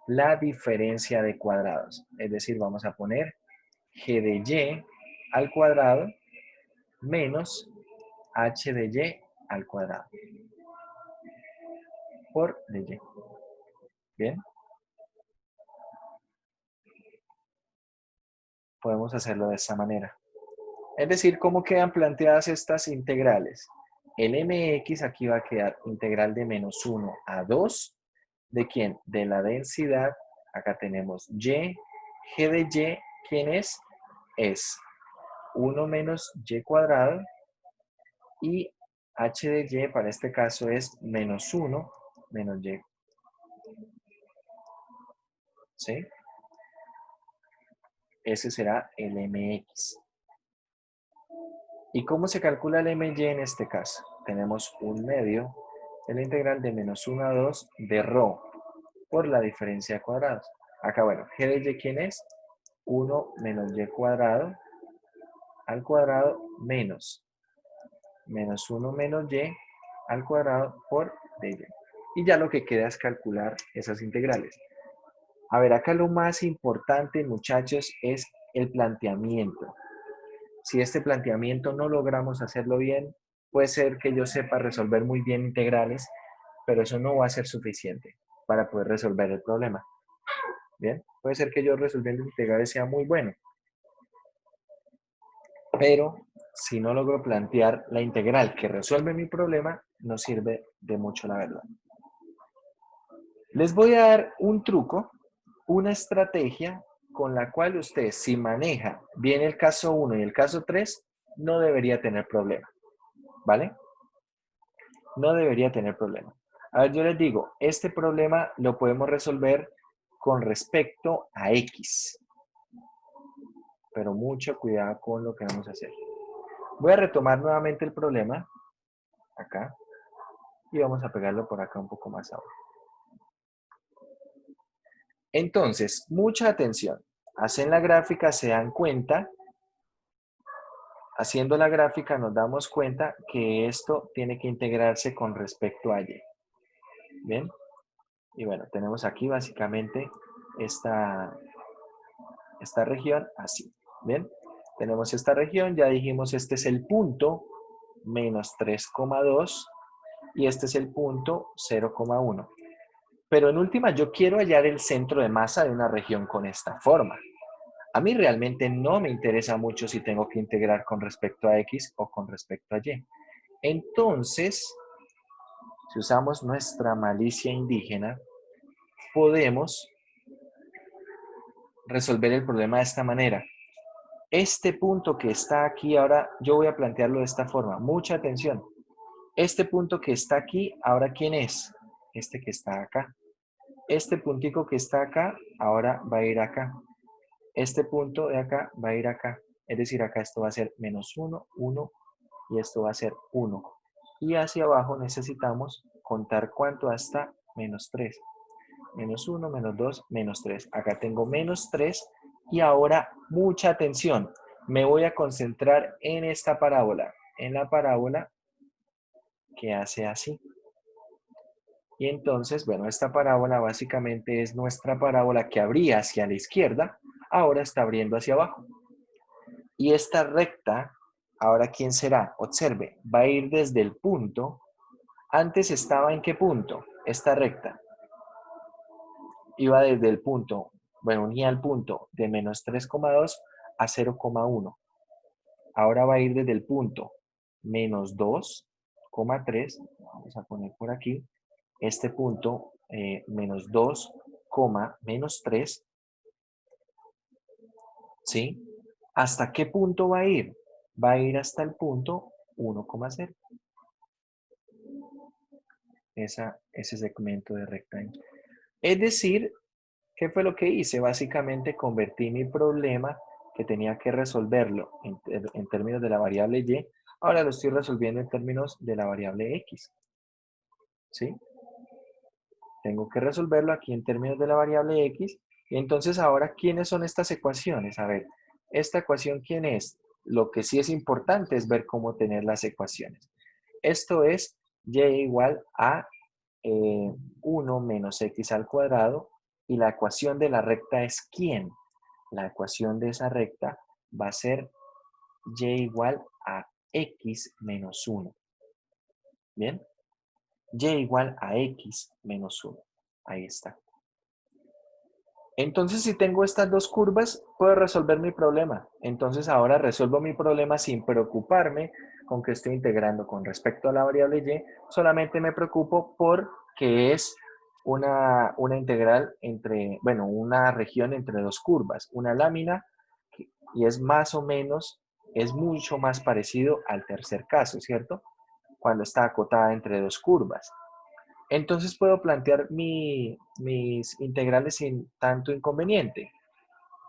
La diferencia de cuadrados. Es decir, vamos a poner g de y al cuadrado menos h de y al cuadrado por de y. ¿Bien? Podemos hacerlo de esa manera. Es decir, ¿cómo quedan planteadas estas integrales? El mx aquí va a quedar integral de menos 1 a 2. ¿De quién? De la densidad. Acá tenemos y. G de y, ¿quién es? Es 1 menos y cuadrado. Y h de y para este caso es menos 1 menos y. ¿Sí? Ese será el mx. ¿Y cómo se calcula el my en este caso? Tenemos un medio de la integral de menos 1 a 2 de ρ por la diferencia de cuadrados. Acá, bueno, g de y, ¿quién es? 1 menos y cuadrado al cuadrado menos 1 menos y al cuadrado por dy. Y ya lo que queda es calcular esas integrales. A ver, acá lo más importante, muchachos, es el planteamiento. Si este planteamiento no logramos hacerlo bien, puede ser que yo sepa resolver muy bien integrales, pero eso no va a ser suficiente para poder resolver el problema. Bien, puede ser que yo resolviendo integrales sea muy bueno, pero si no logro plantear la integral que resuelve mi problema, no sirve de mucho, la verdad. Les voy a dar un truco, una estrategia con la cual usted, si maneja bien el caso 1 y el caso 3, no debería tener problema, ¿vale? No debería tener problema. A ver, yo les digo, este problema lo podemos resolver con respecto a X. Pero mucho cuidado con lo que vamos a hacer. Voy a retomar nuevamente el problema, acá, y vamos a pegarlo por acá un poco más abajo. Entonces, mucha atención. Hacen la gráfica, se dan cuenta. Haciendo la gráfica nos damos cuenta que esto tiene que integrarse con respecto a Y. ¿Bien? Y bueno, tenemos aquí básicamente esta región así. ¿Bien? Tenemos esta región, ya dijimos este es el punto menos 3,2 y este es el punto 0,1. Pero en última yo quiero hallar el centro de masa de una región con esta forma. A mí realmente no me interesa mucho si tengo que integrar con respecto a X o con respecto a Y. Entonces, si usamos nuestra malicia indígena, podemos resolver el problema de esta manera. Este punto que está aquí, ahora yo voy a plantearlo de esta forma. Mucha atención. Este punto que está aquí, ahora ¿quién es? Este que está acá. Este puntico que está acá, ahora va a ir acá. Este punto de acá va a ir acá. Es decir, acá esto va a ser menos 1, 1 y esto va a ser 1. Y hacia abajo necesitamos contar cuánto hasta menos 3. Menos 1, menos 2, menos 3. Acá tengo menos 3 y ahora mucha atención. Me voy a concentrar en esta parábola. En la parábola que hace así. Y entonces, bueno, esta parábola básicamente es nuestra parábola que abría hacia la izquierda, ahora está abriendo hacia abajo. Y esta recta, ahora ¿quién será? Observe, va a ir desde el punto. Antes estaba ¿en qué punto? Esta recta. Iba desde el punto, bueno, unía al punto de menos 3,2 a 0,1. Ahora va a ir desde el punto menos 2,3, vamos a poner por aquí, este punto menos 2, menos 3, ¿sí? ¿Hasta qué punto va a ir? Va a ir hasta el punto 1,0. Ese segmento de rectángulo. Es decir, ¿qué fue lo que hice? Básicamente convertí mi problema que tenía que resolverlo en términos de la variable y, ahora lo estoy resolviendo en términos de la variable x. ¿Sí? Tengo que resolverlo aquí en términos de la variable x. Y entonces ahora, ¿quiénes son estas ecuaciones? A ver, esta ecuación, ¿quién es? Lo que sí es importante es ver cómo tener las ecuaciones. Esto es y igual a 1 menos x al cuadrado. Y la ecuación de la recta es ¿quién? La ecuación de esa recta va a ser y igual a x menos 1. ¿Bien? Y igual a x menos 1. Ahí está. Entonces, si tengo estas dos curvas, puedo resolver mi problema. Entonces, ahora resuelvo mi problema sin preocuparme con que estoy integrando con respecto a la variable y. Solamente me preocupo por que es una integral entre, bueno, una región entre dos curvas. Una lámina y es más o menos, es mucho más parecido al tercer caso, ¿cierto? Cuando está acotada entre dos curvas. Entonces puedo plantear mis integrales sin tanto inconveniente.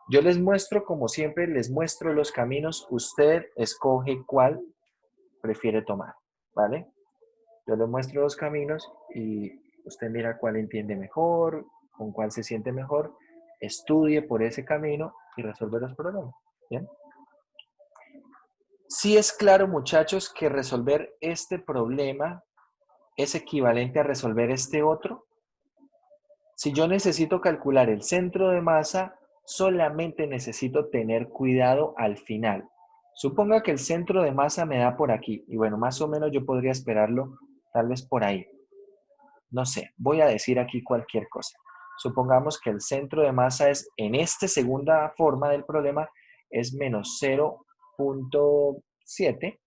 Yo les muestro, como siempre, les muestro los caminos. Usted escoge cuál prefiere tomar, ¿vale? Yo les muestro los caminos y usted mira cuál entiende mejor, con cuál se siente mejor, estudie por ese camino y resuelve los problemas, ¿bien? Sí es claro, muchachos, que resolver este problema es equivalente a resolver este otro. Si yo necesito calcular el centro de masa, solamente necesito tener cuidado al final. Suponga que el centro de masa me da por aquí. Y bueno, más o menos yo podría esperarlo tal vez por ahí. No sé, voy a decir aquí cualquier cosa. Supongamos que el centro de masa es, en esta segunda forma del problema, es menos 0,7,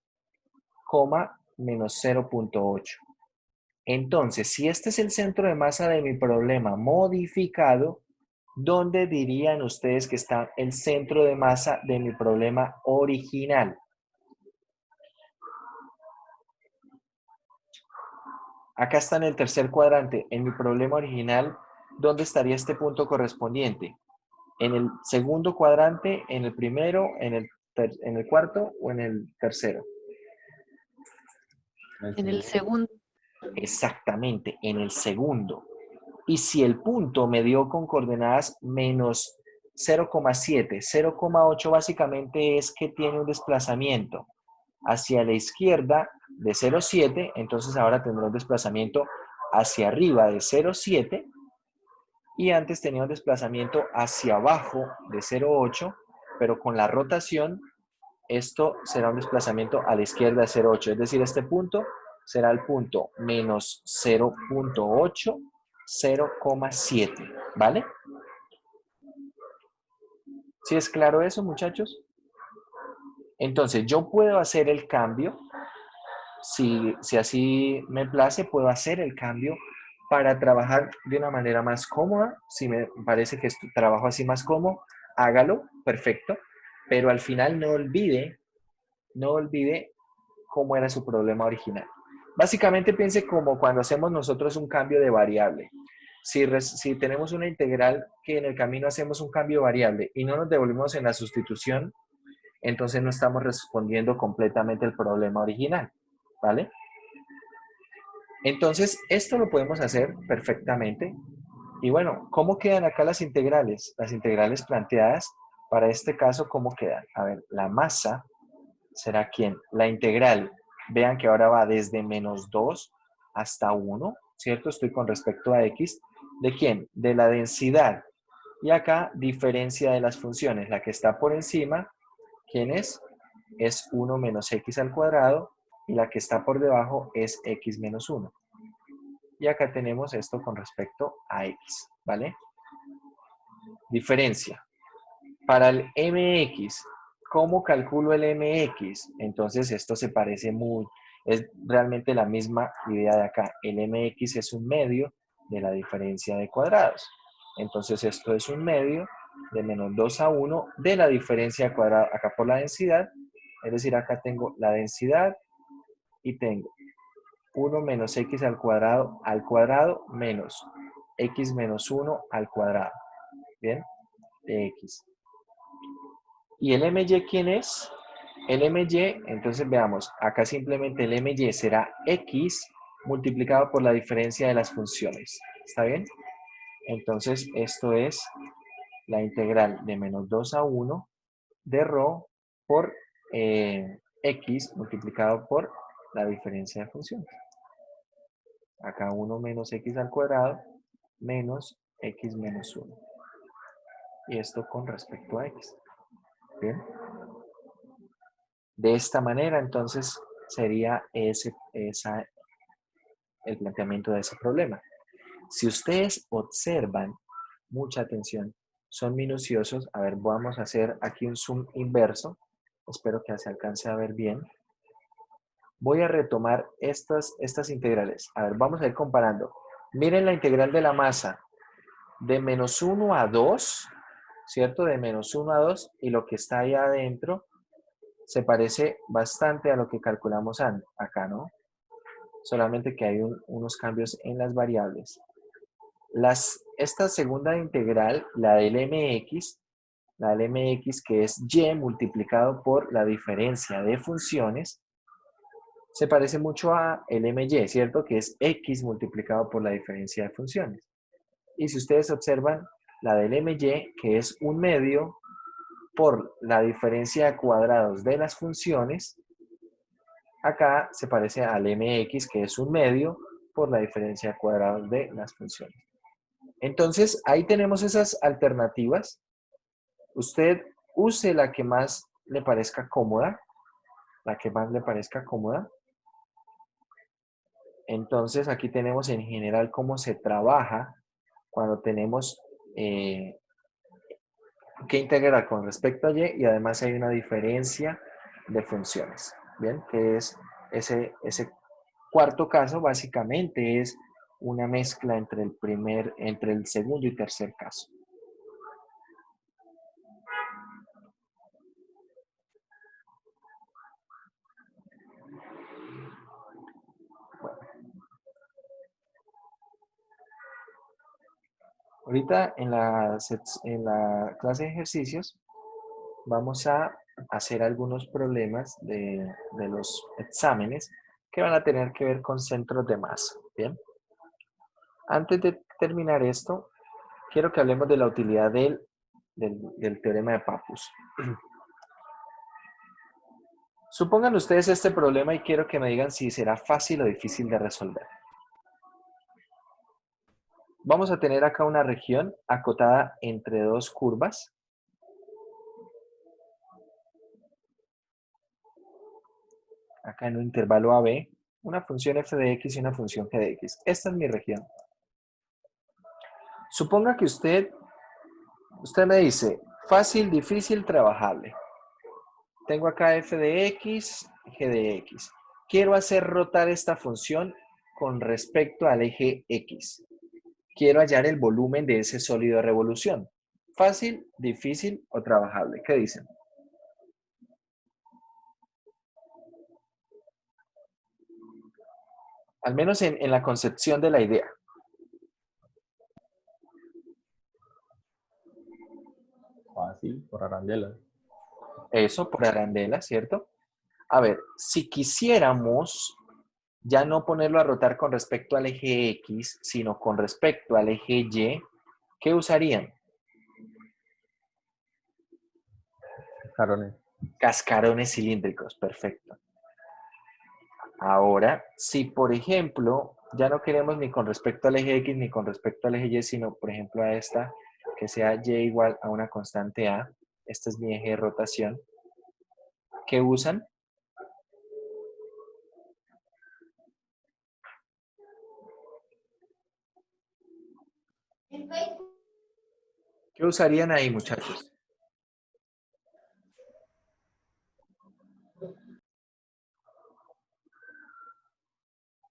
menos 0,8. Entonces, si este es el centro de masa de mi problema modificado, ¿Dónde dirían ustedes que está el centro de masa de mi problema original? Acá está en el tercer cuadrante. En mi problema original, ¿dónde estaría este punto correspondiente? ¿En el segundo cuadrante, en el primero, en el cuarto o en el tercero? En el segundo. Exactamente, en el segundo. Y si el punto me dio con coordenadas menos 0,7, 0,8 básicamente es que tiene un desplazamiento hacia la izquierda de 0,7, entonces ahora tendrá un desplazamiento hacia arriba de 0,7 y antes tenía un desplazamiento hacia abajo de 0,8, pero con la rotación esto será un desplazamiento a la izquierda de 0,8, es decir, este punto será el punto menos 0,8, 0,7, ¿vale? ¿Sí es claro eso, muchachos? Entonces, yo puedo hacer el cambio, si así me place, puedo hacer el cambio para trabajar de una manera más cómoda. Si me parece que trabajo así más cómodo, hágalo, perfecto. Pero al final no olvide cómo era su problema original. Básicamente piense como cuando hacemos nosotros un cambio de variable. Si tenemos una integral que en el camino hacemos un cambio de variable y no nos devolvemos en la sustitución, entonces no estamos respondiendo completamente el problema original, ¿vale? Entonces, esto lo podemos hacer perfectamente. Y bueno, ¿cómo quedan acá las integrales? Las integrales planteadas para este caso, ¿cómo quedan? A ver, la masa será ¿quién? La integral. Vean que ahora va desde menos 2 hasta 1, ¿cierto? Estoy con respecto a x. ¿De quién? De la densidad. Y acá, diferencia de las funciones. La que está por encima, ¿quién es? Es 1 menos x al cuadrado. Y la que está por debajo es x menos 1. Y acá tenemos esto con respecto a x, ¿vale? Diferencia. Para el mx, ¿cómo calculo el mx? Entonces esto se parece muy, es realmente la misma idea de acá. El mx es un medio de la diferencia de cuadrados. Entonces esto es un medio de menos 2 a 1 de la diferencia de cuadrados acá por la densidad. Es decir, acá tengo la densidad y tengo 1 menos x al cuadrado menos x menos 1 al cuadrado. ¿Bien? De x. ¿Y el my quién es? El my, entonces veamos, acá simplemente el my será x multiplicado por la diferencia de las funciones. ¿Está bien? Entonces esto es la integral de menos 2 a 1 de ρ por x multiplicado por la diferencia de funciones. Acá 1 menos x al cuadrado menos x menos 1. Y esto con respecto a x. ¿Bien? De esta manera, entonces, sería el planteamiento de ese problema. Si ustedes observan, mucha atención, son minuciosos. A ver, vamos a hacer aquí un zoom inverso. Espero que se alcance a ver bien. Voy a retomar estas integrales. A ver, vamos a ir comparando. Miren la integral de la masa de menos 1 a 2, ¿cierto? De menos 1 a 2 y lo que está ahí adentro se parece bastante a lo que calculamos acá, ¿no? Solamente que hay unos cambios en las variables. Esta segunda integral, la del mx que es y multiplicado por la diferencia de funciones, se parece mucho a el my, ¿cierto? Que es x multiplicado por la diferencia de funciones. Y si ustedes observan, la del my, que es un medio por la diferencia de cuadrados de las funciones, acá se parece al mx, que es un medio por la diferencia de cuadrados de las funciones. Entonces, ahí tenemos esas alternativas. Usted use la que más le parezca cómoda, la que más le parezca cómoda. Entonces, aquí tenemos en general cómo se trabaja cuando tenemos que integrar con respecto a y además hay una diferencia de funciones. Bien, que es ese cuarto caso, básicamente es una mezcla entre el segundo y tercer caso. Ahorita en la clase de ejercicios vamos a hacer algunos problemas de los exámenes que van a tener que ver con centros de masa. Bien. Antes de terminar esto, quiero que hablemos de la utilidad del teorema de Pappus. Supongan ustedes este problema y quiero que me digan si será fácil o difícil de resolver. Vamos a tener acá una región acotada entre dos curvas. Acá en un intervalo AB, una función f de x y una función g de x. Esta es mi región. Suponga que usted me dice, fácil, difícil, trabajable. Tengo acá f de x, g de x. Quiero hacer rotar esta función con respecto al eje x. Quiero hallar el volumen de ese sólido de revolución. ¿Fácil, difícil o trabajable? ¿Qué dicen? Al menos en la concepción de la idea. Fácil, por Arandela. Eso, por arandela, ¿cierto? A ver, si quisiéramos ya no ponerlo a rotar con respecto al eje X, sino con respecto al eje Y, ¿qué usarían? Carones. Cascarones cilíndricos, perfecto. Ahora, si por ejemplo, ya no queremos ni con respecto al eje X ni con respecto al eje Y, sino por ejemplo a esta, que sea Y igual a una constante A, este es mi eje de rotación, ¿qué usan? ¿Qué usarían ahí, muchachos?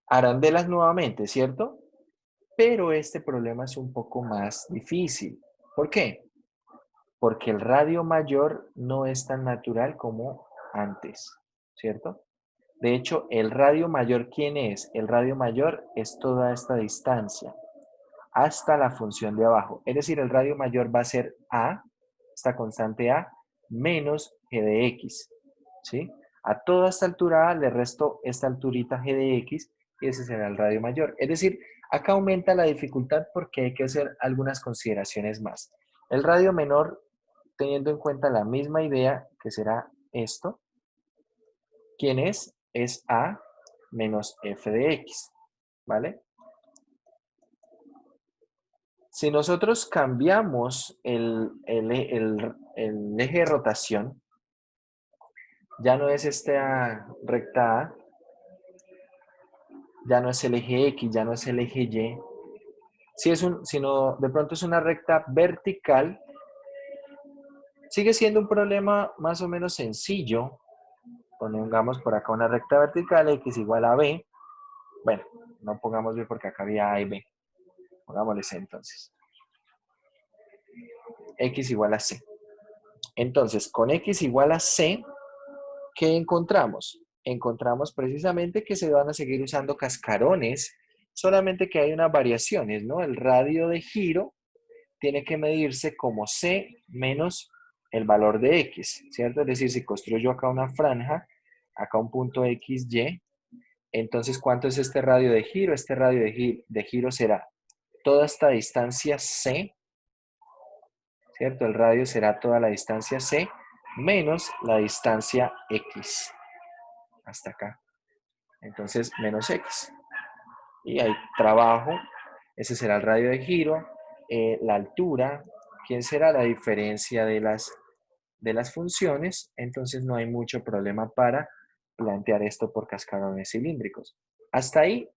Arandelas nuevamente, ¿cierto? Pero este problema es un poco más difícil. ¿Por qué? Porque el radio mayor no es tan natural como antes, ¿cierto? De hecho, el radio mayor, ¿quién es? El radio mayor es toda esta distancia hasta la función de abajo. Es decir, el radio mayor va a ser A, esta constante A, menos G de X, ¿sí? A toda esta altura A le resto esta alturita G de X y ese será el radio mayor. Es decir, acá aumenta la dificultad porque hay que hacer algunas consideraciones más. El radio menor, teniendo en cuenta la misma idea, que será esto, ¿quién es? Es A menos F de X, ¿vale? Si nosotros cambiamos el eje de rotación, ya no es esta recta A, ya no es el eje X, ya no es el eje Y, sino de pronto es una recta vertical, sigue siendo un problema más o menos sencillo. Pongamos por acá una recta vertical, X igual a B. Bueno, no pongamos B porque acá había A y B. Pongámosle C entonces. X igual a C. Entonces, con X igual a C, ¿qué encontramos? Encontramos precisamente que se van a seguir usando cascarones, solamente que hay unas variaciones, ¿no? El radio de giro tiene que medirse como C menos el valor de X, ¿cierto? Es decir, si construyo acá una franja, acá un punto XY, entonces, ¿cuánto es este radio de giro? Este radio de giro será toda esta distancia C, ¿cierto? El radio será toda la distancia C menos la distancia X, hasta acá. Entonces, menos X. Y ahí trabajo, ese será el radio de giro, la altura, ¿quién será la diferencia de las funciones? Entonces no hay mucho problema para plantear esto por cascarones cilíndricos. Hasta ahí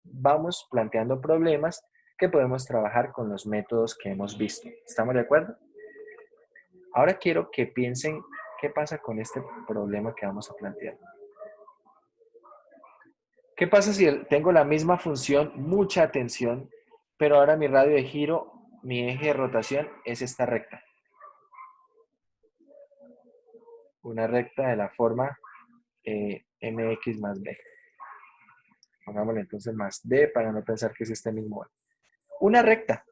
vamos planteando problemas que podemos trabajar con los métodos que hemos visto. ¿Estamos de acuerdo? Ahora quiero que piensen qué pasa con este problema que vamos a plantear. ¿Qué pasa si tengo la misma función, mucha atención, pero ahora mi radio de giro, mi eje de rotación es esta recta? Una recta de la forma mx más b. Pongámosle entonces más d para no pensar que es este mismo. Una recta.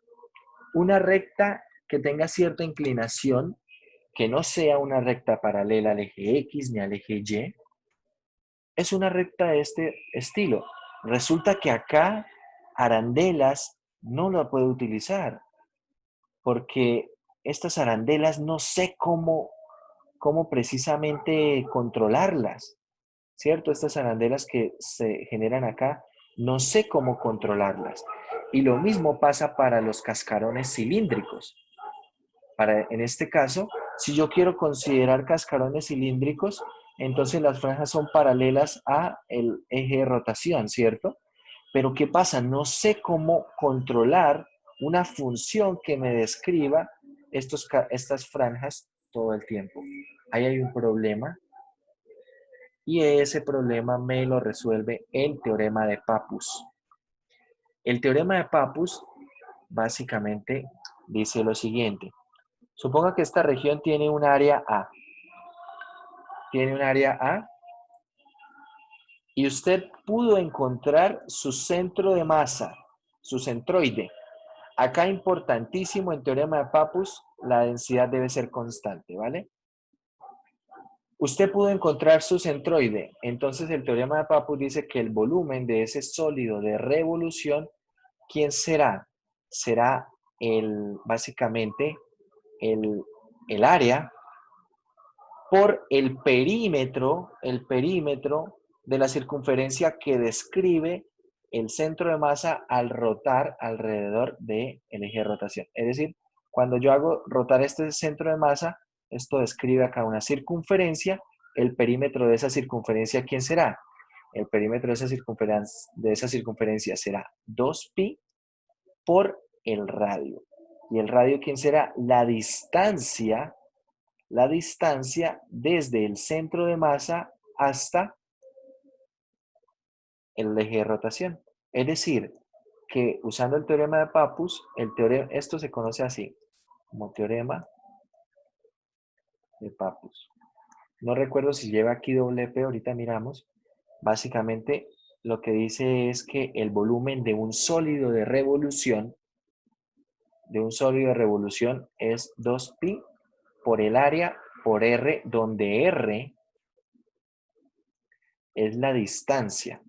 una recta que tenga cierta inclinación, que no sea una recta paralela al eje X ni al eje Y, es una recta de este estilo. Resulta que acá arandelas no la puedo utilizar porque estas arandelas no sé cómo precisamente controlarlas, ¿cierto? Estas arandelas que se generan acá, no sé cómo controlarlas. Y lo mismo pasa para los cascarones cilíndricos. En este caso, si yo quiero considerar cascarones cilíndricos, entonces las franjas son paralelas a el eje de rotación, ¿cierto? Pero ¿qué pasa? No sé cómo controlar una función que me describa estas franjas todo el tiempo. Ahí hay un problema y ese problema me lo resuelve el teorema de Pappus. El teorema de Pappus básicamente dice lo siguiente. Suponga que esta región tiene un área A. Tiene un área A y usted pudo encontrar su centro de masa, su centroide. Acá importantísimo en teorema de Pappus, la densidad debe ser constante, ¿vale? Usted pudo encontrar su centroide, entonces el teorema de Pappus dice que el volumen de ese sólido de revolución, ¿quién será? Será básicamente el área por el perímetro de la circunferencia que describe el centro de masa al rotar alrededor del eje de rotación. Es decir, cuando yo hago rotar este centro de masa, esto describe acá una circunferencia, el perímetro de esa circunferencia, ¿quién será? El perímetro de esa circunferencia será 2pi por el radio. ¿Y el radio quién será? La distancia desde el centro de masa hasta el eje de rotación. Es decir, que usando el teorema de Pappus, esto se conoce así, como teorema de Pappus. No recuerdo si lleva aquí doble P, ahorita miramos. Básicamente, lo que dice es que el volumen de un sólido de revolución, es 2pi por el área por R, donde R es la distancia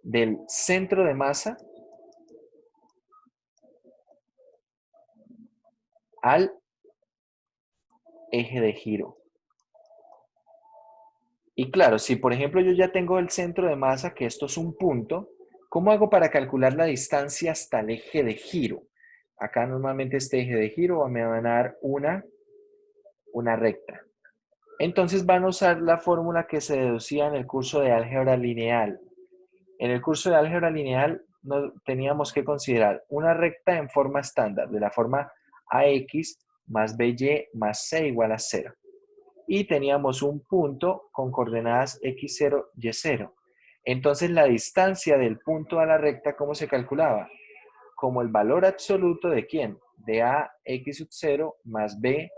del centro de masa al eje de giro. Y claro, si por ejemplo yo ya tengo el centro de masa, que esto es un punto, ¿cómo hago para calcular la distancia hasta el eje de giro? Acá normalmente este eje de giro me va a dar una recta. Entonces van a usar la fórmula que se deducía en el curso de álgebra lineal. En el curso de álgebra lineal teníamos que considerar una recta en forma estándar, de la forma AX más BY más C igual a 0. Y teníamos un punto con coordenadas X0, Y0. Entonces la distancia del punto a la recta, ¿cómo se calculaba? Como el valor absoluto de ¿quién? De A, X sub 0 más B,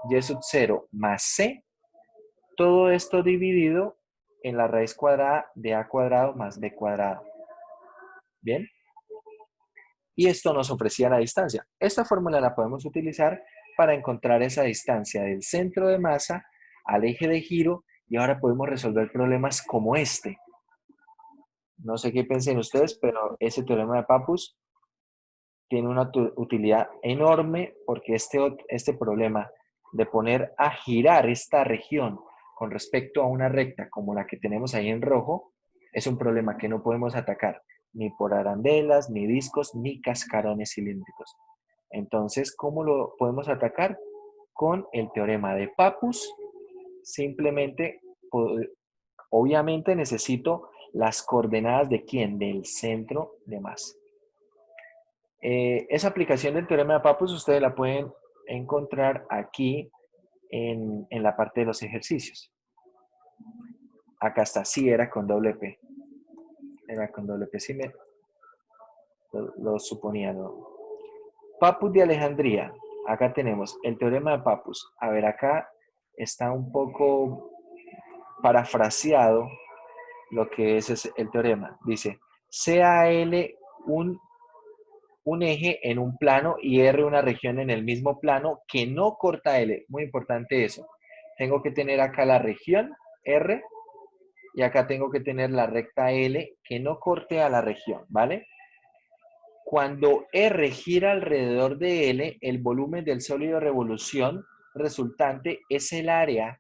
Y sub 0 más C. Todo esto dividido en la raíz cuadrada de A cuadrado más B cuadrado. ¿Bien? Y esto nos ofrecía la distancia. Esta fórmula la podemos utilizar para encontrar esa distancia del centro de masa al eje de giro y ahora podemos resolver problemas como este. No sé qué piensen ustedes, pero ese teorema de Pappus tiene una utilidad enorme porque este problema de poner a girar esta región con respecto a una recta como la que tenemos ahí en rojo es un problema que no podemos atacar ni por arandelas, ni discos, ni cascarones cilíndricos. Entonces, ¿cómo lo podemos atacar? Con el teorema de Pappus. Simplemente, obviamente necesito las coordenadas de ¿quién? Del centro de masa. Esa aplicación del teorema de Pappus ustedes la pueden encontrar aquí en la parte de los ejercicios. Acá está, sí era con doble P. Era con doble P, sí lo suponía, ¿no? Pappus de Alejandría. Acá tenemos el teorema de Pappus. A ver, acá está un poco parafraseado lo que es el teorema. Dice, sea L un un eje en un plano y R una región en el mismo plano que no corta L. Muy importante eso. Tengo que tener acá la región R y acá tengo que tener la recta L que no corte a la región, ¿vale? Cuando R gira alrededor de L, el volumen del sólido de revolución resultante es el área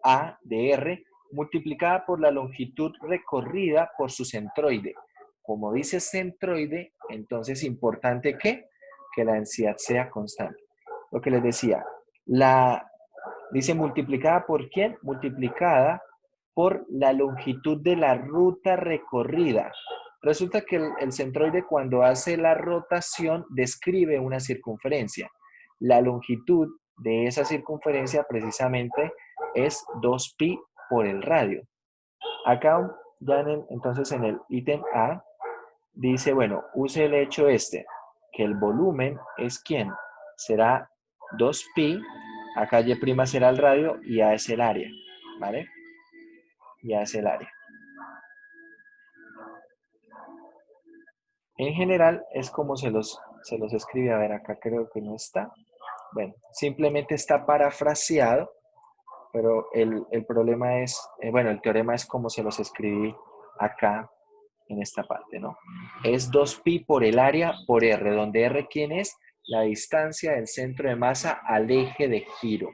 A de R, multiplicada por la longitud recorrida por su centroide. Como dice centroide, entonces es importante que la densidad sea constante. Lo que les decía, dice multiplicada por ¿quién? Multiplicada por la longitud de la ruta recorrida. Resulta que el centroide cuando hace la rotación describe una circunferencia. La longitud de esa circunferencia precisamente es 2pi por el radio. Acá ya entonces en el ítem A dice, bueno, use el hecho que el volumen es ¿quién? Será 2pi, acá y' será el radio y A es el área, ¿vale? Y A es el área. En general es como se los escribe. A ver, acá creo que no está. Bueno, simplemente está parafraseado, pero el problema es, bueno, el teorema es como se los escribí acá en esta parte, ¿no? Es 2pi por el área por R, donde R, ¿quién es? La distancia del centro de masa al eje de giro.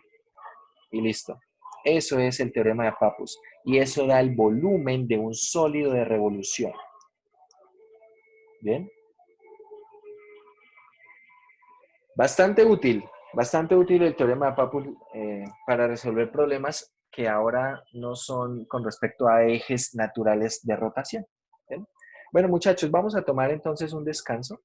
Y listo. Eso es el teorema de Pappus. Y eso da el volumen de un sólido de revolución. ¿Bien? Bastante útil el teorema de Pappus para resolver problemas que ahora no son con respecto a ejes naturales de rotación. ¿Bien? Bueno, muchachos, vamos a tomar entonces un descanso.